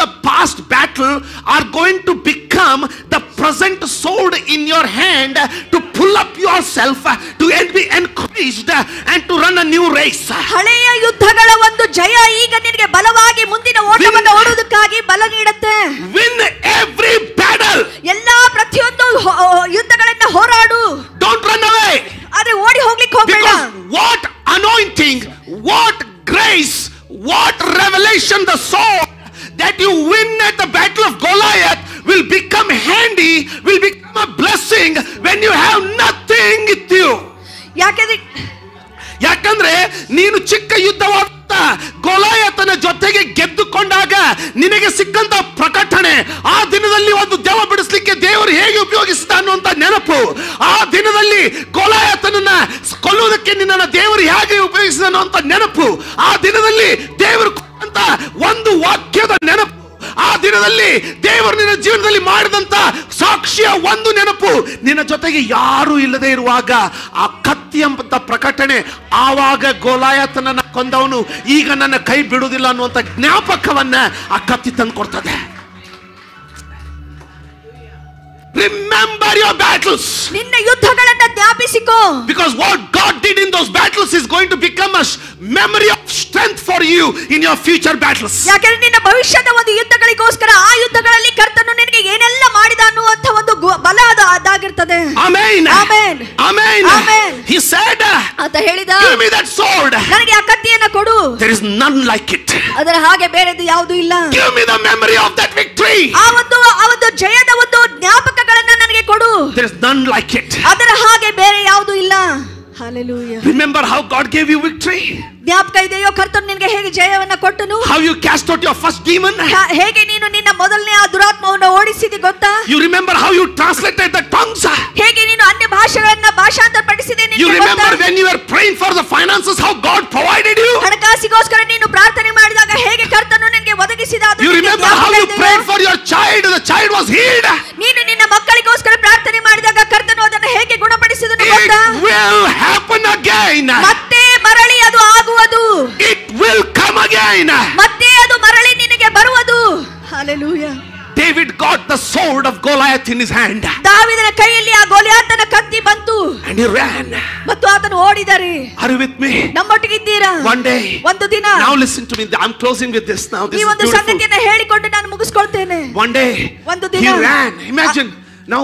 the past battle are going to become the present sword in your hand to pull up yourself, to be encouraged and to run a new race. ಹಳೆಯ ಯುದ್ಧಗಳ ಒಂದು ಜಯ ಈಗ ನಿನಗೆ ಬಲವಾಗಿ ಮುಂದಿನ ಓಟವನ್ನು ಓಡುವುದಕ್ಕಾಗಿ ಬಲ ನೀಡುತ್ತೆ. Win every battle. ಎಲ್ಲಾ ಪ್ರತಿಯೊಂದು ಯುದ್ಧಗಳನ್ನ ಹೋರಾಡು. Don't run away. ಆದ್ರೆ ಓಡಿ ಹೋಗ್ಲಿಕ್ಕೆ ಹೋಗಬೇಡ. Because what anointing, what grace, what revelation, the sword that you win at the battle of Goliath will become handy, will become a blessing when you have nothing with you. ಯಾಕಂದ್ರೆ ನೀನು ಚಿಕ್ಕ ಯುದ್ಧವಾದ ಗೊಲಾಯತನ ಜೊತೆಗೆ ಗೆದ್ದುಕೊಂಡಾಗ ನಿನಗೆ ಸಿಕ್ಕಂತ ಪ್ರಕಟಣೆ, ಆ ದಿನದಲ್ಲಿ ಒಂದು ದೆವ್ವ ಬಿಡಿಸ್ಲಿಕ್ಕೆ ದೇವರು ಹೇಗೆ ಉಪಯೋಗಿಸಿದ ಅನ್ನುವಂತ ನೆನಪು, ಆ ದಿನದಲ್ಲಿ ಗೊಲಾಯತನನ್ನ ಕೊಲ್ಲುವುದಕ್ಕೆ ನಿನ್ನನ್ನು ದೇವರು ಹೇಗೆ ಉಪಯೋಗಿಸಿದ ಅನ್ನುವಂತ ನೆನಪು, ಆ ದಿನದಲ್ಲಿ ದೇವರು ಕೊಟ್ಟಂತ ಒಂದು ವಾಕ್ಯದ ನೆನಪು, ಆ ದಿನದಲ್ಲಿ ದೇವರು ನಿನ್ನ ಜೀವನದಲ್ಲಿ ಮಾಡಿದಂತ ಸಾಕ್ಷಿಯ ಒಂದು ನೆನಪು, ನಿನ್ನ ಜೊತೆಗೆ ಯಾರು ಇಲ್ಲದೆ ಇರುವಾಗ ಆ ಕತ್ತಿ ಎಂಬಂತ ಪ್ರಕಟಣೆ, ಆವಾಗ ಗೊಲಾಯತನನ್ನ ಕೊಂದವನು ಈಗ ನನ್ನ ಕೈ ಬಿಡುವುದಿಲ್ಲ ಅನ್ನುವಂತ ಜ್ಞಾಪಕವನ್ನ ಆ ಕತ್ತಿ ತಂದು ಕೊಡ್ತದೆ. Remember your battles. ನಿನ್ನ ಯುದ್ಧಗಳನ್ನ ಜ್ಞಾಪಿಸಿಕೋ. Because what God did in those battles is going to become a memory of strength for you in your future battles. ಯಾಕಂದ್ರೆ ನಿನ್ನ ಭವಿಷ್ಯದ ಒಂದು ಯುದ್ಧಗಳಿಗೋಸ್ಕರ ಆ ಯುದ್ಧಗಳಲ್ಲಿ ಕರ್ತನು ನಿನಗೆ ಏನೆಲ್ಲ ಮಾಡಿದ ಅನ್ನುವಂತ ಒಂದು ಬಲ ಅದಾಗಿರ್ತದೆ. Amen. Amen. Amen. Amen. He said, ಅಂತ ಹೇಳಿದ, give me that sword. ನನಗೆ ಆ ಕತ್ತಿಯನ್ನ ಕೊಡು. There is none like it. ಅದರ ಹಾಗೆ ಬೇರೆದು ಯಾವುದು ಇಲ್ಲ. Give me the memory of that victory. ಆ ಒಂದು ಜಯದ ಒಂದು ಜ್ಞಾಪಕಗಳನ್ನ ನನಗೆ ಕೊಡು. There is none like it. ಅದರ ಹಾಗೆ ಬೇರೆ ಯಾವುದು ಇಲ್ಲ. Hallelujah. Remember how God gave you victory? ಜ್ಞಾಪಕ ಇದೆಯೋ ಕರ್ತನು ನಿನಗೆ ಹೇಗೆ ಜಯವನ್ನ ಕೊಟ್ಟನು? How you cast out your first demon? ಹೇಗೆ ನೀನು ನಿನ್ನ ಮೊದಲನೇ ಆ ದುರಾತ್ಮವನ್ನು ಓಡಿಸಿದಿ ಗೊತ್ತಾ? You remember how you translated the tongues? ಹೇಗೆ ನೀನು ಅನ್ಯ ಭಾಷೆಗಳನ್ನ ಭಾಷಾಂತರಪಡಿಸಿದೆ? You remember when you were praying for the finances how God provided you? ಹಣಕಾಸಿಗೋಸ್ಕರ ನೀನು ಪ್ರಾರ್ಥನೆ ಮಾಡಿದಾಗ ಹೇಗೆ ಕರ್ತನು ನಿನಗೆ ಒದಗಿಸಿದ? You remember how you prayed for your child, the child was healed? ನೀನು ನಿನ್ನ ಮಕ್ಕಳಿಗೋಸ್ಕರ ಪ್ರಾರ್ಥನೆ ಮಾಡಿದಾಗ ಕರ್ತನು ಅದನ್ನು ಹೇಗೆ ಗುಣಪಡಿಸಿದನು ಗೊತ್ತಾ? It will happen again. ಮತ್ತೆ ಮರಳಿ ಅದು ಆಗುವುದು. It will come again. ಮತ್ತೆ ಅದು ಮರಳಿ ನಿನಗೆ ಬರುವುದು. Hallelujah. David got the sword of Goliath in his hand. ದಾವೀದನ ಕೈಯಲ್ಲಿ ಆ ಗೊಲಿಯಾತನ ಕತ್ತಿ ಬಂತು. And he ran. ಮತ್ತು ಆತನು ಓಡಿದನು. Are you with me? ನಮ್ಮೊಟ್ಟಿಗೆ ಇದ್ದೀರಾ? One day. ಒಂದು ದಿನ. Now listen to me. I'm closing with this now. This ಈ is ಒಂದು ಸಂಗತಿಯನ್ನು ಹೇಳಿಕೊಂಡು ನಾನು ಮುಗಿಸ್ಕೊಳ್ತೇನೆ. One day. ಒಂದು ದಿನ. He ran. Imagine. Now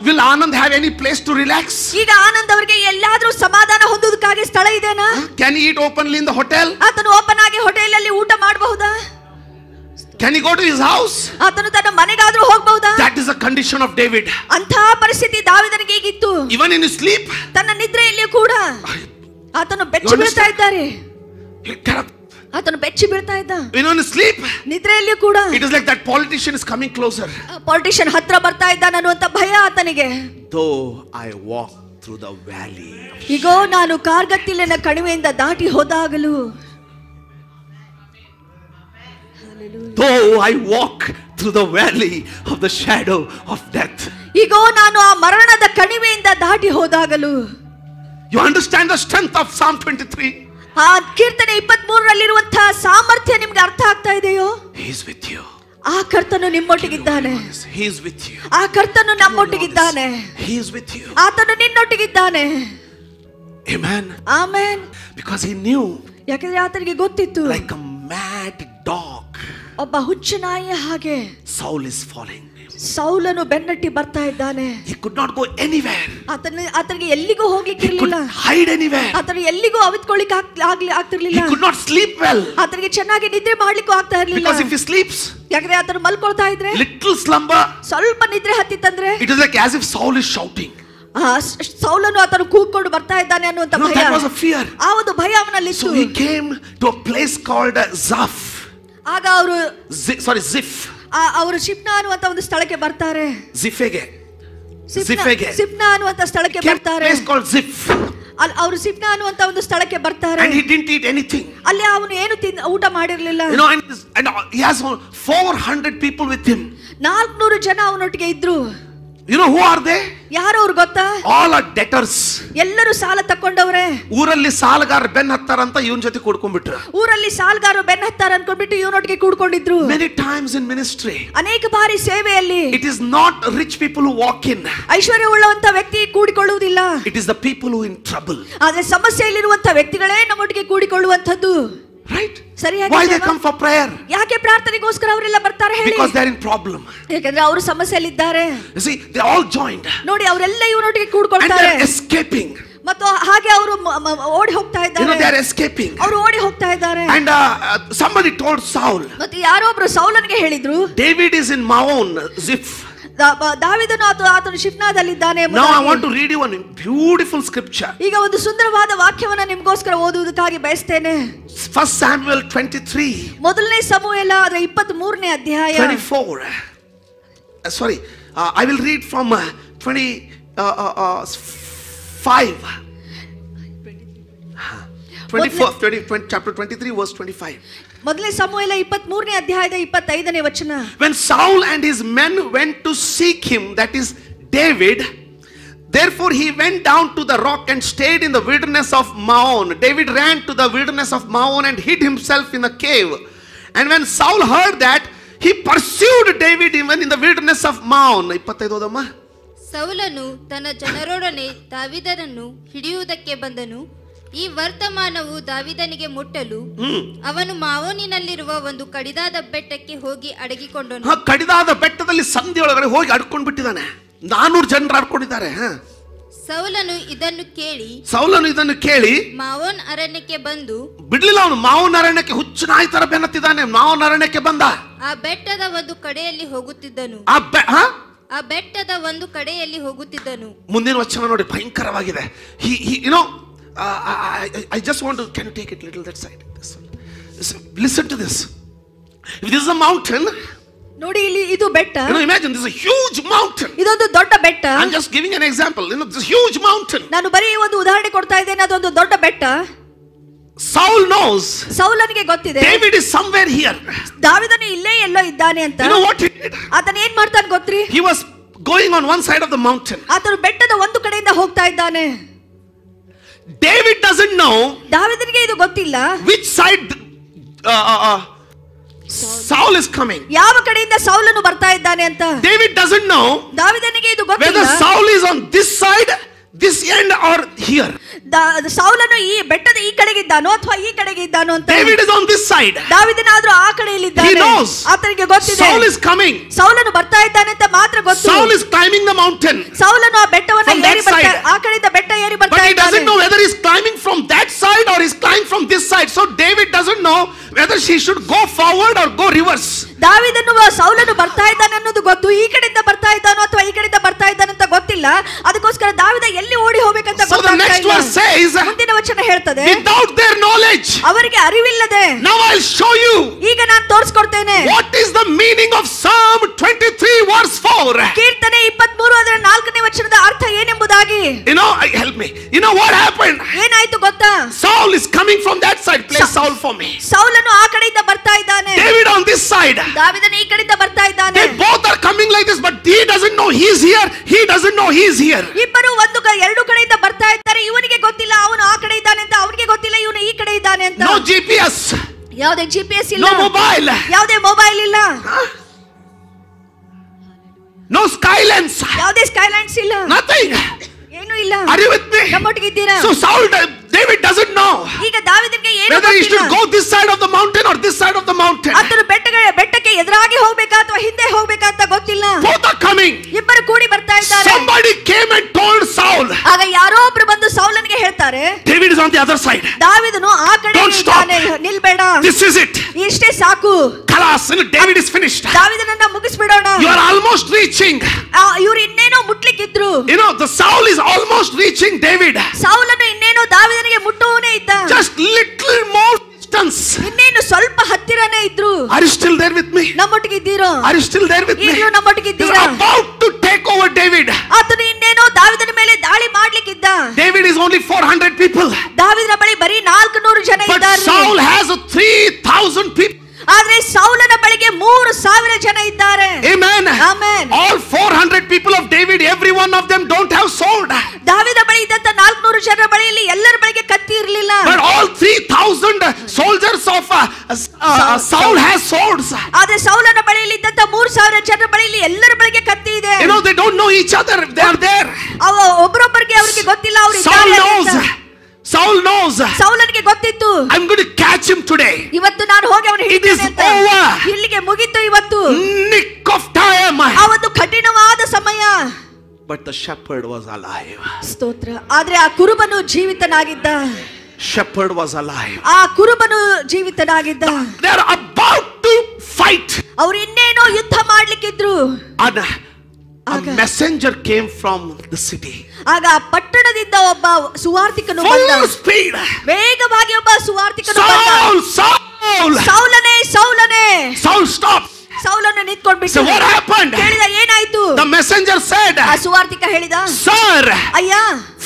will Anand have any place to relax? ಈಗ ಆನಂದ್ ಅವರಿಗೆ ಎಲ್ಲಾದರೂ ಸಮಾಧಾನ ಹೊಂದುವುದಕ್ಕಾಗಿ ಸ್ಥಳ ಇದೆನಾ? Can he eat openly in the hotel? ಆತನು ಓಪನ್ ಆಗಿ ಹೋಟೆಲ್ ಅಲ್ಲಿ ಊಟ ಮಾಡಬಹುದಾ? Can he go to his house? ಆತನು ತನ್ನ ಮನೆಗಾದ್ರೂ ಹೋಗಬಹುದಾ? That is the condition of David. ಅಂತಹ ಪರಿಸ್ಥಿತಿ ದಾವೀದನಿಗೆ ಈಗಿತ್ತು. Even in his sleep, ತನ್ನ ನಿದ್ರೆಯಲ್ಲಿಯೂ ಕೂಡ ಆತನು ಬೆಚ್ಚಿ ಬೀಳ್ತಾ ಇದ್ದಾರೆ. ಆತನು ಬೆಚ್ಚಿ ಬೀಳ್ತಾ ಇದ್ದ. Even in his sleep, ನಿದ್ರೆಯಲ್ಲಿಯೂ ಕೂಡ it is like that politician is coming closer. Politician ಹತ್ರ ಬರ್ತಾ ಇದ್ದಾನೆ ಅನ್ನುವಂತ ಭಯ ಆತನಿಗೆ. Though I walk through the valley, ಈಗೋ ನಾನು ಕಾರ್ಗತ್ತಲಿನ ಕಣಿವೆಯಿಂದ ದಾಟಿ ಹೋದಾಗಲೂ, though I walk through the valley of the shadow of death. ಈಗೋ ನಾನು ಆ ಮರಣದ ಕಣಿವೆಯಿಂದ ದಾಟಿ ಹೋದಾಗಲೂ. You understand the strength of Psalm 23? ಆ ಕೀರ್ತನೆ 23ರಲ್ಲಿರುವಂತಹ ಸಾಮರ್ಥ್ಯ ನಿಮ್ಗೆ ಅರ್ಥ ಆಗ್ತಾ ಇದೆಯೋ? He is with you. ಆ ಕರ್ತನು ನಿಮ್ಮೊಟ್ಟಿಗಿದ್ದಾನೆ. He is with you. ಆ ಕರ್ತನು ನಮ್ಮೊಟ್ಟಿಗಿದ್ದಾನೆ. He is with you. ಆತನು ನಿನ್ನೊಟ್ಟಿಗಿದ್ದಾನೆ. Amen. Amen. Because he knew, ಯಾಕಂದ್ರೆ ಆತನಿಗೆ ಗೊತ್ತಿತ್ತು, like a mad dog, ಒಬ್ಬ ಹುಚ್ಚು ನಾಯಿಯ ಹಾಗೆ Saul is following him. ಸೌಲನು ಬೆನ್ನಟ್ಟಿ ಬರ್ತಾ ಇದ್ದಾನೆ. He could not go anywhere. ಆತನಿಗೆ ಎಲ್ಲಿಗೂ ಹೋಗ್ಲಿಕ್ಕೆ He could ಇರಲಿಲ್ಲ. hide anywhere. ಆತನಿಗೆ ಎಲ್ಲಿಗೂ ಅವಿತ್ಕೊಳ್ಳಿಕ್ಕೆ ಆಗ್ತಿರ್ಲಿಲ್ಲ. He could not sleep well. ಆತನಿಗೆ ಚೆನ್ನಾಗಿ ನಿದ್ರೆ ಮಾಡ್ಲಿಕ್ಕೂ ಆಗ್ತಾ ಇರ್ಲಿಲ್ಲ. Because if he sleeps, ಯಾಕಂದ್ರೆ ಆತನು ಮಲ್ಕೊಳ್ತಾ ಇದ್ರೆ, little slumber, ಸ್ವಲ್ಪ ನಿದ್ರೆ ಹತ್ತಿತ್ತಂದ್ರೆ, it is like as if Saul is shouting. ಸೌಲನು ಆತನು ಕೂಗ್ಕೊಂಡು ಬರ್ತಾ ಇದ್ದಾನೆ ಅನ್ನುವಂತ ಭಯ. That was a fear. ಆ ಒಂದು ಭಯ ಅವನಲ್ಲಿತ್ತು. So he came to a place called Zaph. ಆಗ ಅವರು Ziph. ಅವರು ಶಿಪ್ನಾ ಅನ್ನುವಂತ ಒಂದು ಸ್ಥಳಕ್ಕೆ ಬರ್ತಾರೆ. Ziphege. ಸಿಪ್ನಾ ಅನ್ನುವಂತ ಸ್ಥಳಕ್ಕೆ ಬರ್ತಾರೆ. Place called Ziph. ಅವರು ಸಿಪ್ನಾ ಅನ್ನುವಂತ ಒಂದು ಸ್ಥಳಕ್ಕೆ ಬರ್ತಾರೆ. And he didn't eat anything. ಅಲ್ಲಿ ಅವನು ಏನು ಊಟ ಮಾಡಿರ್ಲಿಲ್ಲ. You know, and he has 400 people with him. 400 ಜನ ಅವನೊಟ್ಟಿಗೆ ಇದ್ರು. You know who are they? ಯಾರು ಅವ್ರು ಗೊತ್ತಾ? All are debtors. ಎಲ್ಲರೂ ಸಾಲ ತಕೊಂಡವ್ರೆ. ಊರಲ್ಲಿ ಸಾಲಗಾರ ಬೆನ್ನ ಹತ್ತಾರಂತ ಇವನ್ ಜೊತೆ ಕೂಡ್ಕೊಂಡ್ಬಿಟ್ರು. ಊರಲ್ಲಿ ಸಾಲಗಾರರು ಬೆನ್ನ ಹತ್ತಾರ ಅನ್ಕೊಂಡ್ಬಿಟ್ಟು ಇವನೊಟ್ಟಿಗೆ ಕೂಡ್ಕೊಂಡಿದ್ರು. Many times in ministry, ಅನೇಕ ಬಾರಿ ಸೇವೆಯಲ್ಲಿ, it is not rich people who walk in. ಐಶ್ವರ್ಯವುಳ್ಳಂತ ವ್ಯಕ್ತಿ ಕೂಡಿಕೊಳ್ಳುವುದಿಲ್ಲ. It is the people who in trouble. ಆದ್ರೆ ಸಮಸ್ಯೆಯಲ್ಲಿರುವಂತ ವ್ಯಕ್ತಿಗಳೇ ನಮ್ಮೊಟ್ಟಿಗೆ ಕೂಡಿಕೊಳ್ಳುವಂತದ್ದು. Right? ಸರಿಯಾಗಿ. Why they come for prayer? ಯಾಕೆ ಪ್ರಾರ್ಥನೆಗೋಸ್ಕರ ಅವರೆಲ್ಲ ಬರ್ತಾರೆ ಹೇಳಿ? Because they are in problem. ಯಾಕಂದ್ರೆ ಅವರು ಸಮಸ್ಯೆಯಲ್ಲಿದ್ದಾರೆ. You see, they all joined. ನೋಡಿ ಅವರೆಲ್ಲ ಇವನೊಟ್ಟಿಗೆ And ಕೂಡ್ಕೊಳ್ತಾರೆ. they are escaping. ಮತ್ತು ಹಾಗೆ ಅವರು ಓಡಿ ಹೋಗ್ತಾ You know, ಇದ್ದಾರೆ. they are escaping. ಅವರು ಓಡಿ ಹೋಗ್ತಾ ಇದ್ದಾರೆ. And somebody told Saul. ಮತ್ತು ಯಾರೊಬ್ರು ಸೌಲನಿಗೆ ಹೇಳಿದ್ರು, David is in Maon, Ziph. ದಾವೀದನು ಆತನು ಶಿಫ್ನಾದಲ್ಲಿದ್ದಾನೆ. Now I want to read you one beautiful scripture. ಈಗ ಒಂದು ಸುಂದರವಾದ ವಾಕ್ಯವನ್ನ ನಿಮಗೋಸ್ಕರ ಓದುವುದಕ್ಕಾಗಿ ಬಯಸ್ತೇನೆ. 1 Samuel 23. ಮೊದಲನೇ ಸಮುವೇಲ 23ನೇ ಅಧ್ಯಾಯ 24. Sorry, I will read from 25. 24, chapter 23, verse 25. ಮೊದಲನೇ ಸಮುವೇಲ 23ನೇ ಅಧ್ಯಾಯದ 25ನೇ ವಚನ. When Saul and his men went to seek him, that is David, therefore he went down to the rock and stayed in the wilderness of Maon. David ran to the wilderness of Maon and hid himself in a cave. And when Saul heard that, he pursued David even in the wilderness of Maon. 25 ಓದಮ್ಮ. ಸೌಲನು ತನ್ನ ಜನರೊಡನೆ ದಾವೀದನನ್ನು ಹಿಡಿಯುವುದಕ್ಕೆ ಬಂದನು. ಈ ವರ್ತಮಾನವು ದಾವೀದನಿಗೆ ಮುಟ್ಟಲು ಅವನು ಮಾವೋನಿನಲ್ಲಿರುವ ಒಂದು ಕಡಿದಾದ ಬೆಟ್ಟಕ್ಕೆ ಹೋಗಿ ಅಡಗಿಕೊಂಡನು. ಕಡಿದಾದ ಬೆಟ್ಟದಲ್ಲಿ ಸಂಧಿಯೊಳಗಡೆ ಹೋಗಿ ಅಡ್ಕೊಂಡು ಬಿಟ್ಟಿದ್ದಾನೆ. 400 ಜನರು ಅಡ್ಕೊಂಡಿದ್ದಾರೆ. ಸೌಲನು ಇದನ್ನು ಕೇಳಿ ಮಾವೋನ್ ಅರಣ್ಯಕ್ಕೆ ಬಂದು ಬಿಡ್ಲಿಲ್ಲ. ಅವನು ಮಾವೋನ್ ಅರಣ್ಯಕ್ಕೆ ಹುಚ್ಚು ನಾಯಿ ತರ ಬೆನ್ನತ್ತಿದ್ದಾನೆ. ಮಾವೋನ್ ಅರಣ್ಯಕ್ಕೆ ಬಂದ. ಆ ಬೆಟ್ಟದ ಒಂದು ಕಡೆಯಲ್ಲಿ ಹೋಗುತ್ತಿದ್ದನು. ಮುಂದಿನ ವಚನ ನೋಡಿ, ಭಯಂಕರವಾಗಿದೆ. You know, I just want to, can you take it little that side? This one. Listen to this. If this is a mountain, ನೋಡಿ ಇಲ್ಲಿ ಇದು ಬೆಟ್ಟ. You know, imagine this is a huge mountain. ಇದೊಂದು ದೊಡ್ಡ ಬೆಟ್ಟ. I'm just giving an example. You know, this huge mountain. ನಾನು ಬರೀ ಒಂದು ಉದಾಹರಣೆ ಕೊಡ್ತಾ ಇದ್ದೇನೆ. ಅದೊಂದು ದೊಡ್ಡ ಬೆಟ್ಟ. Saul knows. ಸೌಲನಿಗೆ ಗೊತ್ತಿದೆ. David is somewhere here. ದಾವೀದನು ಇಲ್ಲೇ ಎಲ್ಲೋ ಇದ್ದಾನೆ ಅಂತ. You know what he did? ಆತನು ಏನು ಮಾಡ್ತಾನೆ ಗೊತ್ತ್ರಿ? He was going on one side of the mountain. ಆತನು ಬೆಟ್ಟದ ಒಂದು ಕಡೆಯಿಂದ ಹೋಗ್ತಾ ಇದ್ದಾನೆ. David doesn't know. ದಾವೀದನಿಗೆ ಇದು ಗೊತ್ತಿಲ್ಲ. Which side Saul is coming. ಯಾವ ಕಡೆಯಿಂದ ಸೌಲನು ಬರ್ತಾ ಇದ್ದಾನೆ ಅಂತ. David doesn't know. ದಾವೀದನಿಗೆ ಇದು ಗೊತ್ತಿಲ್ಲ. Whether Saul is on this side, this end or here. ಸೌಲನು ಈ ಬೆಟ್ಟದ ಈ ಕಡೆಗೆ ಇದ್ದಾನೋ ಅಥವಾ ಈ ಕಡೆಗೆ ಇದ್ದಾನೋ ಅಂತ. David is on this side. ದಾವೀದನಾದ್ರೂ ಆ ಕಡೆಯಲ್ಲಿ ಇದ್ದಾನೆ. He knows. ಆತನಿಗೆ ಗೊತ್ತಿದೆ. Saul is coming. ಸೌಲನು ಬರ್ತಾ ಇದ್ದಾನೆ ಅಂತ ಮಾತ್ರ ಗೊತ್ತು. Saul is climbing the mountain. ಸೌಲನು ಆ ಬೆಟ್ಟವನ್ನು ಏರಿ ಬರ್ತಾ, ಆ ಕಡೆಯಿಂದ ಬೆಟ್ಟ ಏರಿ ಬರ್ತಾ ಇದ್ದಾನೆ. But he doesn't know whether he is climbing from that side or he is climbing from from this side. So David doesn't know whether he should go forward or go reverse. ದಾವೀದನು ಸೌಲನು ಬರ್ತಾ ಇದ್ದಾನೆ ಅನ್ನೋದು ಗೊತ್ತು, ಈ ಕಡೆಯಿಂದ ಬರ್ತಾ ಇದ್ದಾನೋ ಅಥವಾ ಈ ಕಡೆಯಿಂದ ಬರ್ತಾ ಇದ್ದಾನೆ ಅಂತ ಗೊತ್ತಿಲ್ಲ. ಅದಕ್ಕೋಸ್ಕರ ದಾವೀದ ಎಲ್ಲಿ ಓಡಿ ಹೋಗಬೇಕಂತ So the next verse says, ಮುಂದಿನ ವಚನ ಹೇಳ್ತದೆ, without their knowledge, ಅವರಿಗೆ ಅರಿವಿಲ್ಲದೆ, now I'll show you ಈಗ ನಾನು ತೋರಿಸ್ಕೊಡ್ತೇನೆ what is the meaning of Psalm 23 verse 4. ಕೀರ್ತನೆ 23 ಅದರ 4ನೇ ವಚನದ ಅರ್ಥ ಏನೆಂಬುದಾಗಿ. Help me. You know what happened? ಏನಾಯ್ತು ಗೊತ್ತಾ? Saul is coming from that side. Play Saul for me. ಸೌಲನು ಆ ಕಡೆಯಿಂದ ಬರ್ತಾ ಇದ್ದಾನೆ, David on this side. ದಾವೀದನು ಈ ಕಡೆಯಿಂದ ಬರ್ತಾ ಇದ್ದಾನೆ. They both are coming like this, but he doesn't know he's here. He doesn't know he's here. ಇಬ್ಬರು ಎರಡು ಕಡೆಯಿಂದ ಬರ್ತಾ ಇದ್ದಾರೆ. ಇವನಿಗೆ ಗೊತ್ತಿಲ್ಲ ಅವನು ಆ ಕಡೆ ಇದ್ದಾನೆ ಅಂತ, ಅವನಿಗೆ ಗೊತ್ತಿಲ್ಲ ಇವನು ಈ ಕಡೆ ಇದ್ದಾನೆ ಅಂತ. No GPS. ಯಾವುದೇ GPS ಇಲ್ಲ, No mobile. ಯಾವುದೇ ಮೊಬೈಲ್ ಇಲ್ಲ, No skylens. ಯಾವುದೇ ಸ್ಕೈಲೈನ್ಸ್ ಇಲ್ಲ, Nothing. ಏನು ಇಲ್ಲ. Are you with me? ನಮ್ಮೊಟ್ಟಿಗೆ ಇದ್ದೀರಾ? So David doesn't know ಈಗ ದಾವೀದನಿಗೆ ಏನು whether he should ಗೊತ್ತಿಲ್ಲ. go this side of the mountain or this side of the mountain. ಆತನು ಬೆಟ್ಟಕ್ಕೆ ಎದುರಾಗಿ ಹೋಗ್ಬೇಕಾ ಅಥವಾ ಹಿಂದೆ ಹೋಗ್ಬೇಕಾ ಅಂತ ಗೊತ್ತಿಲ್ಲ. Both are coming. ಇಬ್ಬರು ಕೂಡಿ ಬರ್ತಾ ಇದ್ದಾರೆ. Somebody came and told Saul. ಆಗ ಯಾರೋ ಒಬ್ರು ಬಂದು ಸೌಲನಿಗೆ ಹೇಳ್ತಾರೆ, David is on the other side. ದಾವೀದನು ಆ ಕಡೆ Don't stop. ಇದ್ದಾನೆ, ನಿಲ್ಬೇಡ, This is it. ಇಷ್ಟೇ ಸಾಕು, Khalas, David is finished. ದಾವೀದನನ್ನ ಮುಗಿಸ್ಬಿಡೋಣ. You are almost reaching. ಇವ್ರು ಇನ್ನೇನೋ ಮುಟ್ಲಿಕ್ಕಿದ್ರು. The Saul is almost reaching David. ಸೌಲನು ಇನ್ನೇನೋ ದಾವೀದನಿಗೆ ಮುಟ್ಟುವನೇ ಇದ್ದ. Just little more distance. ಇನ್ನೇನು ಸ್ವಲ್ಪ ಹತ್ತಿರನೇ ಇದ್ರು. Are you still there with me? ನಮ್ಮೊಟ್ಟಿಗೆ ಇದ್ದೀರೋ? Are you still there with me? ಈಗಲೂ ನಮ್ಮೊಟ್ಟಿಗೆ He's ಇದ್ದೀರಾ? about to take over David. ಆತನು ಇನ್ನೇನೋ ದಾವೀದನ ಮೇಲೆ ದಾಳಿ ಮಾಡ್ಲಿಕ್ಕಿದ್ದ. David is only 400 people. ದಾವೀದನ ಬಳಿ ಬರೀ 400 ಜನ But ಇದ್ದಾರೆ. Saul has 3,000 people. ಆದ್ರೆ ಸೌಲನ ಬಳಿಗೆ 3,000 ಜನ ಇದ್ದಾರೆ. Amen. Amen. All 400 people of David, every one of them don't have sword. ದಾವೀದ ಬಳಿ ಇದ್ದಂತ 400 ಜನರ ಬಳಿಯಲ್ಲಿ ಎಲ್ಲರ ಬಳಿಗೆ ಕತ್ತಿ ಇರಲಿಲ್ಲ. But all 3,000 soldiers of Saul has swords. ಆದ್ರೆ ಸೌಲನ ಬಳಿಯಲ್ಲಿ ಇದ್ದಂತ 3,000 ಜನರ ಬಳಿಯಲ್ಲಿ ಎಲ್ಲರ ಬಳಿಗೆ ಕತ್ತಿ ಇದೆ. They don't know each other. They are there. ಒಬ್ಬರೊಬ್ಬರಿಗೆ ಅವರಿಗೆ ಗೊತ್ತಿಲ್ಲ, ಅವರು Saul ಇದ್ದಾರೆ knows. ಅಂತ. Saul knows. ಸೌಲನಿಗೆ ಗೊತ್ತಿತ್ತು, I'm going to catch him today. ಇವತ್ತು ನಾನು ಹೋಗಿ ಅವನು ಹಿಡಿತೇನೆ ಅಂತ. It is over. ಇಲ್ಲಿಗೆ ಮುಗಿತು ಇವತ್ತು. Nick of time. ಆ ಒಂದು ಕಠಿಣವಾದ ಸಮಯ. But the shepherd was alive. ಸ್ತೋತ್ರ. ಆದ್ರೆ ಆ ಕುರುಬನು ಜೀವಿತನಾಗಿದ್ದ. Shepherd was alive. ಆ ಕುರುಬನು ಜೀವಿತನಾಗಿದ್ದ. They are about to fight. ಅವರು ಇನ್ನೇನೋ ಯುದ್ಧ ಮಾಡ್ಲಿಕ್ಕಿದ್ರು. A messenger came from the city. ಆಗ ಪಟ್ಟಣದಿಂದ ಒಬ್ಬ ಸುವಾರ್ತಿಕನು ಬಂದ. Full speed. ವೇಗವಾಗಿ ಒಬ್ಬ ಸುವಾರ್ತಿಕನು ಬಂದ. Saul. ಸೌಲನೇ, ಸೌಲನೇ. Saul stopped. ಸೌಲನು ನಿಂತ್ಕೊಂಡ್ಬಿಟ್ಟು. So what happened? ಕೇಳಿದ ಏನಾಯ್ತು? The messenger said, ಆ ಸುವಾರ್ತಿಕ ಹೇಳಿದ, Sir, ಅಯ್ಯ,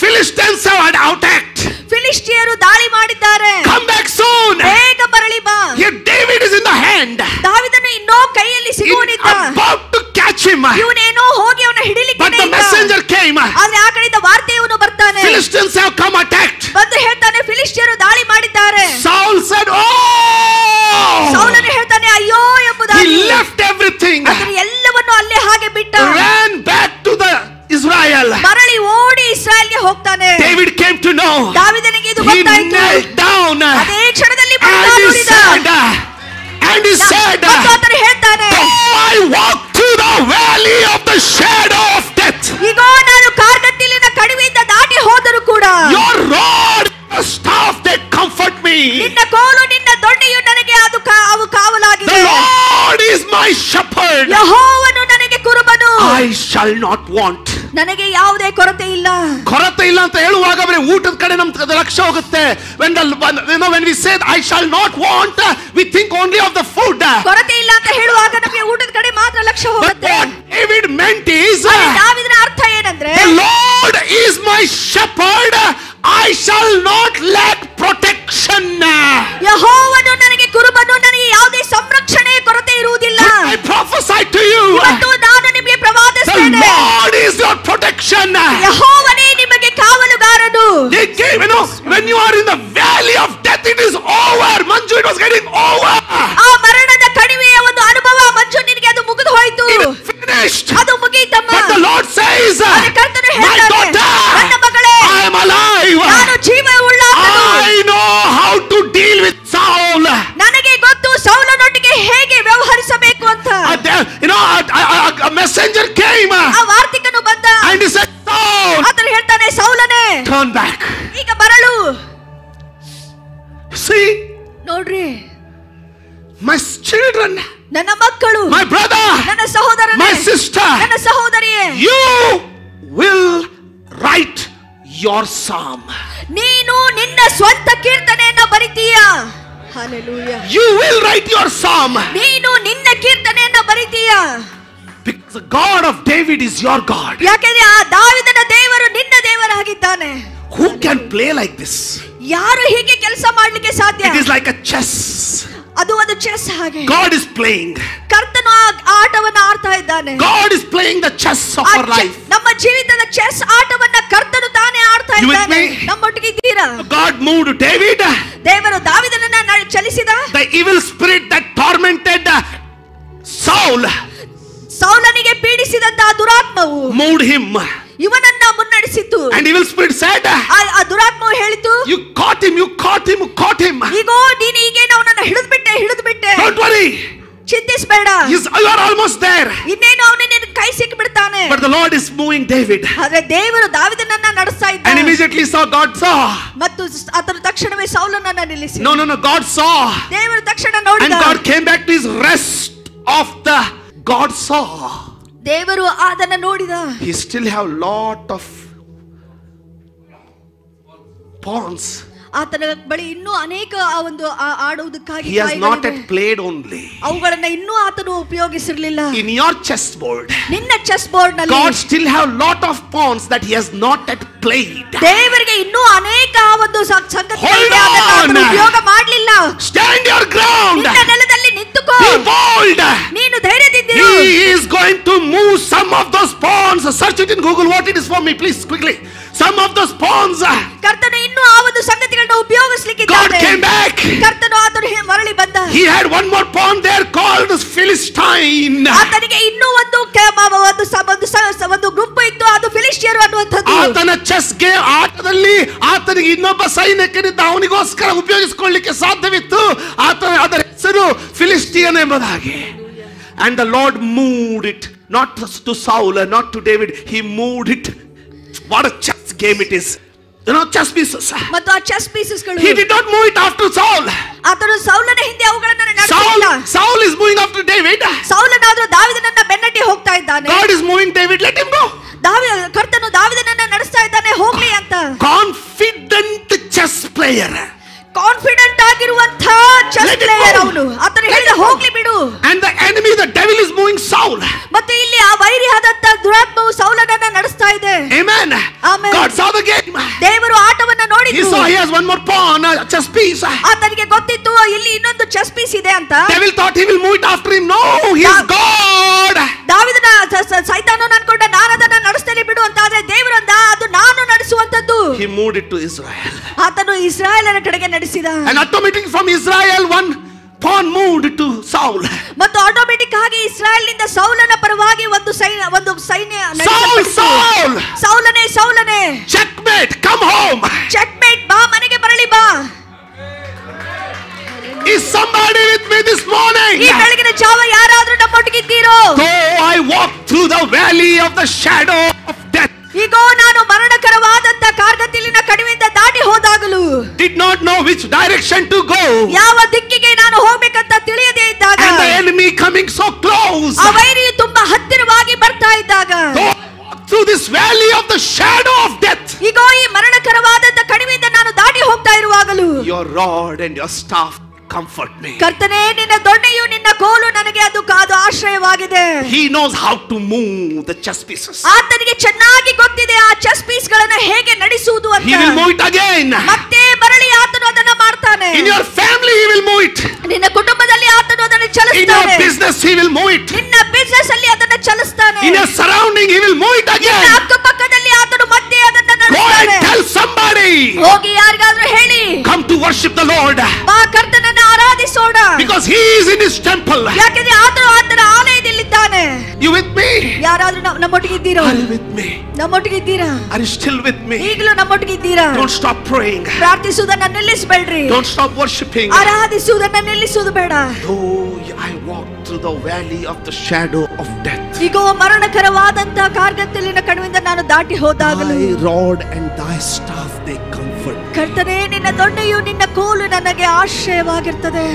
Philistines have attacked. ಫಿಲಿಷ್ಟಿಯರು ದಾಳಿ ಮಾಡಿದ್ದಾರೆ. Come back soon. ಬೇಗ ಮರಳಿ ಬಾ. Here David is in the hand. ದಾವೀದನು ಇನ್ನೋ ಕೈಯಲ್ಲಿ ಸಿಗುವನಿದ್ದ. About to catch him. ಇವನೇನೋ ಹೋಗಿ ಅವನ ಹಿಡಿಲಿಕ್ಕೆ But the messenger came. ಆದ್ರೆ ಆ ಕಡೆಯಿಂದ ವಾರ್ತೆಯವನು ಬರ್ತಾನೆ. Philistines have come attacked. ಬಂದು ಹೇಳ್ತಾನೆ, ಫಿಲಿಷ್ಟಿಯರು ದಾಳಿ ಮಾಡಿದ್ದಾರೆ. Saul said, Oh! ಸೌಲನು ಹೇಳ್ತಾನೆ, ಅಯ್ಯೋ ಎಂಬುದಾಗಿ. He left everything. ಅದನ್ನು ಎಲ್ಲವನ್ನು ಅಲ್ಲೇ ಹಾಗೆ ಬಿಟ್ಟ. Ran back to the Israel. ಮರಳಿ ಓಡಿ ಇಸ್ರಾಯೇಲ್ಗೆ ಹೋಗ್ತಾನೆ. David came to know. ದಾವೀದನಿಗೆ ಇದು He ಗೊತ್ತಾಯ್ತು. knelt down. ಅದೇ ಕ್ಷಣದಲ್ಲಿ And he said, ಆತನು ಹೇಳ್ತಾನೆ, I walk through the valley of the shadow of death. ಈಗೋ ನಾನು ಕಾರ್ಗತ್ತಿಲಿನ ಕಣಿವೆಯಿಂದ ದಾಟಿ ಹೋದರೂ ಕೂಡ Your rod, your staff, they comfort me. ನಿನ್ನ ಕೋಲು ನಿನ್ನ ದೊಣ್ಣೆಯು ನನಗೆ ಅವು ಕಾವಲಾಗಿದೆ. The Lord is my shepherd. ಯೆಹೋವನು ನನಗೆ ಕುರುಬನು. I shall not want. ನನಗೆ ಯಾವುದೇ ಕೊರತೆ ಇಲ್ಲ. ಕೊರತೆ ಇಲ್ಲ ಅಂತ ಹೇಳುವಾಗ ಬರೀ ಊಟದ ಕಡೆ ನಮ್ಮ ಲಕ್ಷ್ಯ ಹೋಗುತ್ತೆ. When we say I shall not want, we think only of the food. ಕೊರತೆ ಇಲ್ಲ ಅಂತ ಹೇಳುವಾಗ ನಮಗೆ ಊಟದ ಕಡೆ ಮಾತ್ರ ಲಕ್ಷ್ಯ But ಹೋಗುತ್ತೆ. what David meant is, ದಾವೀದನ ಅರ್ಥ ಏನಂದ್ರೆ, the Lord is my shepherd. I shall not lack protection. ಯೆಹೋವನು ನನಗೆ ಕುರುಬನು, ನನಗೆ ಯಾವುದೇ ಸಂರಕ್ಷಣೆ ಕೊರತೆ ಇರುವುದಿಲ್ಲ. I prophesy to you, ಇವತ್ತು ನಾನು ನಿಮಗೆ the ಪ್ರವಾದಿಸುತ್ತೇನೆ, Lord is your protection. ಯೆಹೋವನೇ ನಿಮಗೆ ಕಾವಲುಗಾರನು. They gave, when you are in the valley of death, it is over. Manju, it was getting over. ಆ ಮರಣದ ಕಣಿವೆಯ ಒಂದು ಅನುಭವ ಮಂಜು, ನಿನಗೆ ಅದು ಮುಗಿದು ಹೋಯಿತು, It is finished. ಅದು ಮುಗಿಯಿತಮ್ಮ. But the Lord says, ಕರ್ತನು my ಹೇಳ್ತಾನೆ, daughter, ನನ್ನ ಮಗಳೇ, I am alive. ನಾನು ಜೀವವುಳ್ಳಾತನು. I know how to deal with Saul. ನನಗೆ ಗೊತ್ತು ಸೌಲನೊಟ್ಟಿಗೆ ಹೇಗೆ ವ್ಯವಹರಿಸಬೇಕು ಅಂತ. A messenger came ಆ ವಾರ್ತಿಕನು ಬಂದ. and he said, Saul, ಆತನು ಹೇಳ್ತಾನೆ, ಸೌಲನೇ, turn back. ಈಗ ಬರಲು. So ನನ್ನ ಮಕ್ಕಳು, my brother, ನನ್ನ ಸಹೋದರನೇ, my sister, ನನ್ನ ಸಹೋದರಿಯೇ, you will write your psalm. ನೀನು ನಿನ್ನ ಸ್ವಂತ ಕೀರ್ತನೆಯನ್ನ ಬರಿತೀಯ. Hallelujah. You will write your psalm. ನೀನು ನಿನ್ನ ಕೀರ್ತನೆಯನ್ನ ಬರಿತೀಯ. Because the God of David is your God. ಯಾಕೆಂದ್ರೆ ಆ ದಾವೀದನ ದೇವರು ನಿನ್ನ ದೇವರಾಗಿದ್ದಾನೆ. Who can play like this? ಯಾರು ಹೀಗೆ ಕೆಲಸ ಮಾಡಲಿಕ್ಕೆ ಸಾಧ್ಯ? It is like a chess. ಅದು ಒಂದು ಚೆಸ್ ಹಾಗೆ. God is playing. ಕರ್ತನು ಆ ಆಟವನ್ನ ಆಡ್ತಾ ಇದ್ದಾನೆ. God is playing the chess of our life. ನಮ್ಮ ಜೀವಿತದ ಚೆಸ್ ಆಟವನ್ನ ಕರ್ತನು ತಾನೇ ಆಡ್ತಾ ಇದ್ದಾನೆ. ನಮ್ಮೊಟ್ಟಿಗೆ ಇದ್ದೀರಾ? God moved David. ದೇವರು ದಾವೀದನನ್ನ ಚಲಿಸಿದ. The evil spirit that tormented Saul, ಸೌಲನಿಗೆ ಪೀಡಿಸಿದಂತ ದುರಾತ್ಮವು moved him. ಇವನನ್ನ ಮುನ್ನಡೆಸಿತು. And evil spirit said, ಆ ದುರಾತ್ಮವು ಹೇಳಿತು, you caught him, you caught him, you caught him. ಈಗೋ ನೀನು ಹೀಗೆ ಅವನನ್ನ ಹಿಡಿದು ಬಿಟ್ಟೆ. Don't worry. ಚಿಂತಿಸಬೇಡ. You are almost there. ಇನ್ನೇನು ಅವನು ನಿನ್ನ ಕೈ ಸಿಕ್ಕಿ ಬಿಡ್ತಾನೆ. But the Lord is moving David. ಆದ್ರೆ ದೇವರು ದಾವೀದನನ್ನ ನಡೆಸ್ತಾ ಇದ್ದಾನೆ. And immediately God saw. ಮತ್ತು ಆತನ ತಕ್ಷಣವೇ ಸೌಲನನ್ನ ನಿಲ್ಲಿಸಿ. No, God saw. ದೇವರು ತಕ್ಷಣ ನೋಡಿದ. And God came back to his rest of the God saw. ದೇವರು ಅದನ್ನ ನೋಡಿದ. He still have lot of pawns. ಆತನ ಬಳಿ ಇನ್ನೂ ಅನೇಕ ಒಂದು ಆಡುವುದಕ್ಕಾಗಿ He has not yet played only. ಅವುಗಳನ್ನ ಇನ್ನೂ ಆತನು ಉಪಯೋಗಿಸಿರಲಿಲ್ಲ. In your chessboard, ನಿನ್ನ ಚೆಸ್ ಬೋರ್ಡ್ ನಲ್ಲಿ God still have lot of pawns that he has not yet played. ದೇವರಿಗೆ ಇನ್ನೂ ಅನೇಕ ಒಂದು ಸಂಗತಿಗಳಿವೆ, ಅದನ್ನ ಆತನು ಉಪಯೋಗ ಮಾಡಲಿಲ್ಲ. Stand your ground. ನಿನ್ನ ನೆಲದಲ್ಲಿ ನಿಂತುಕೋ. Be bold. ನೀನು ಧೈರ್ಯದಿಂದಿರು. He is going to move some of those pawns. Search it in Google what it is for me, please, quickly. Some of those pawns. ಕರ್ತನು ಇನ್ನೂ ಆ ಒಂದು ಸಂಗತಿಗಳನ್ನ ಉಪಯೋಗಿಸಲಿಕ್ಕೆ God came back. ಕರ್ತನು ಆತನು ಮರಳಿ ಬಂದ. He had one more pawn there called Philistine. ಆತನಿಗೆ ಇನ್ನೂ ಒಂದು ಗುಂಪು ಇತ್ತು, ಅದು ಫಿಲಿಸ್ಟಿಯರು ಅನ್ನುವಂಥದ್ದು. ಆತನ ಚೆಸ್ ಗೇಮ್ ಆಟದಲ್ಲಿ ಆತನಿಗೆ ಇನ್ನೊಬ್ಬ ಸೈನಿಕನಿದ್ದ, ಅವನಿಗೋಸ್ಕರ ಉಪಯೋಗಿಸಿಕೊಳ್ಳಲಿಕ್ಕೆ ಸಾಧ್ಯವಿತ್ತು. ಅದರ ಹೆಸರು ಫಿಲಿಸ್ಟಿಯನ್ ಎಂಬುದಾಗಿ. And the Lord moved it, not to Saul, not to David. He moved it. What a chess game it is. You know, chess pieces. ಮತ್ತು ಆ chess ಪೀಸಸ್ಗಳು. He did not move it after Saul. ಆತನು ಸೌಲನ ಹಿಂದೆ ಅವುಗಳನ್ನು ನಡೆಸಲಿಲ್ಲ. Saul is moving after David. ಸೌಲನಾದರೂ ದಾವೀದನನ್ನ ಬೆನ್ನಟ್ಟಿ ಹೋಗ್ತಾ ಇದ್ದಾನೆ. God is moving David, let him go. ಕರ್ತನು ದಾವೀದನನ್ನ ನಡೆಸ್ತಾ ಇದ್ದಾನೆ, ಹೋಗ್ಲಿ ಅಂತ. Confident chess player. ಕಾನ್ಫಿಡೆಂಟ್ ಆಗಿರುವಂತ ಚೆಸ್ ಪ್ಲೇಯರ್ ಅವನು. ಆತನು ಹೇಳಿದ ಹೋಗ್ಲಿ ಬಿಡು. And the enemy, the devil is moving Saul. ಮತ್ತು ಇಲ್ಲಿ ಆ ವೈರಿಯಾದಂತ ದುರಾತ್ಮವು ಸೌಲನನ್ನ ನಡೆಸ್ತಾ ಇದೆ. Amen. Amen. God saw the game. ದೇವರು ಆಟವನ್ನ ನೋಡಿದ್ರು. He saw he has one more pawn, a chess piece. ಆತನಿಗೆ ಗೊತ್ತಿತ್ತು ಇಲ್ಲಿ ಇನ್ನೊಂದು ಚೆಸ್ ಪೀಸ್ ಇದೆ ಅಂತ. Devil thought he will move it after him. No, he is God. ದಾವೀದನ ಸೈತಾನನು ಅನ್ಕೊಂಡ ನಾನು ಅದನ್ನ ನಡೆಸ್ತೇನೆ ಬಿಡು ಅಂತ. ಆದ್ರೆ ದೇವರು ಅಂದ ಅದು ನಾನು ನಡೆಸುವಂತದ್ದು. He moved it to Israel. ಆತನು ಇಸ್ರಾಯೇಲರ ಕಡೆಗೆ ನಡೆಸಿದ. And automatically from Israel one pawn moved to Saul. ಮತ್ತು ಆಟೋಮೆಟಿಕ್ ಆಗಿ ಇಸ್ರಾಯೇಲ್ನಿಂದ ಸೌಲನ ಪರವಾಗಿ ಒಂದು ಸೈನ್ಯ Saul, ಸೌಲನೇ checkmate, come home. Checkmate, ಬಾ ಮನೆಗೆ ಬರಲಿ ಬಾ. Is somebody with me this morning? ಈ ಬೆಳಗಿನ ಜಾವ ಯಾರಾದ್ರೂ ನಮ್ಮೊಟ್ಟಿಗೆ ಇದ್ದೀರೋ? Though I walk through the valley of the shadow of death, ಈಗೋ ನಾನು ಮರಣಕರವಾದಂತ ಕಾರ್ಗತ್ತಿಲಿನ ಕಣಿವೆಯಿಂದ ದಾಟಿ ಹೋದಾಗಲೂ did not know which direction to go, ಯಾವ ದಿಕ್ಕಿಗೆ ನಾನು ಹೋಗ್ಬೇಕಂತ ತಿಳಿಯದೇ ಇದ್ದಾಗ, and the enemy coming so close, ಆ ವೈರಿಯು ತುಂಬಾ ಹತ್ತಿರವಾಗಿ ಬರ್ತಾ ಇದ್ದಾಗ, though I walk through this valley of the shadow of death, ಈಗೋ ಈ ಮರಣಕರವಾದಂತ ಕಣಿವೆಯಿಂದ ನಾನು ದಾಟಿ ಹೋಗ್ತಾ ಇರುವಾಗಲೂ your rod and your staff comfort me. ಕರ್ತನೇ, ನಿನ್ನ ದೊಣ್ಣೆಯು ನಿನ್ನ ಕೋಲು ನನಗೆ ಅದು ಆಶ್ರಯವಾಗಿದೆ. He knows how to move the chess pieces. ಆತನಿಗೆ ಚೆನ್ನಾಗಿ ಗೊತ್ತಿದೆ ಆ ಚೆಸ್ ಪೀಸ್ ಗಳನ್ನ ಹೇಗೆ ನಡೆಸುವುದು ಅಂತ. He will move it again. ಮತ್ತೆ ಬರಲಿ ಆತನು ಅದನ್ನ ಮಾಡ್ತಾನೆ. In your family he will move it. ನಿನ್ನ ಕುಟುಂಬದಲ್ಲಿ ಆತನು ಅದನ್ನು In ಚಲಿಸ್ತಾನೆ. your business he will move it. ನಿನ್ನ ಬಿಸಿನೆಸ್ ಅಲ್ಲಿ ಅದನ್ನ ಚಲಿಸ್ತಾನೆ. In your surrounding he will move it again. ನಿನ್ನ ಅಕ್ಕಪಕ್ಕದಲ್ಲಿ ಆತನು ಮತ್ತೆ ಅದನ್ನ Go and ನಡೆಸ್ತಾನೆ. tell somebody. ಹೋಗಿ ಯಾರಿಗಾದ್ರೂ ಹೇಳಿ, Come to worship the Lord. ಬಾ ಕರ್ತನನ್ನ ಆರಾಧಿಸೋಣ. Because he is in his temple. ಯಾಕಂದ್ರೆ ಆತನು ಆತನ ಆಲಯದಲ್ಲಿದ್ದಾನೆ. You with me? ಯಾರಾದ್ರೂ ನಮ್ಮೊಟ್ಟಿಗೆ ಇದ್ದೀರೋ? Are you with me? ನಮ್ಮೊಟ್ಟಿಗೆ ಇದ್ದೀರಾ? Are you still with me? ಈಗಲೂ ನಮ್ಮೊಟ್ಟಿಗೆ ಇದ್ದೀರಾ? Don't stop praying. ಪ್ರಾರ್ಥಿಸುವುದನ್ನ ನಿಲ್ಲಿಸಬೇಡ್ರಿ. Don't stop worshiping. ಆರಾಧಿಸುವುದನ್ನ ನಿಲ್ಲಿಸುವುದು ಬೇಡ. Though I walk through the valley of the shadow of death, ಈಗೋ ಮರಣಕರವಾದಂತ ಕಾರ್ಗತ್ತಲಿನ ಕಣಿವೆಯಿಂದ ನಾನು ದಾಟಿ ಹೋದಾಗಲೂ, thy rod and thy staff they comfort. ಕರ್ತನೇ, ನಿನ್ನ ದೊಣ್ಣೆಯು ನಿನ್ನ ಕೋಲು ನನಗೆ ಆಶ್ರಯವಾಗಿರ್ತದೆ.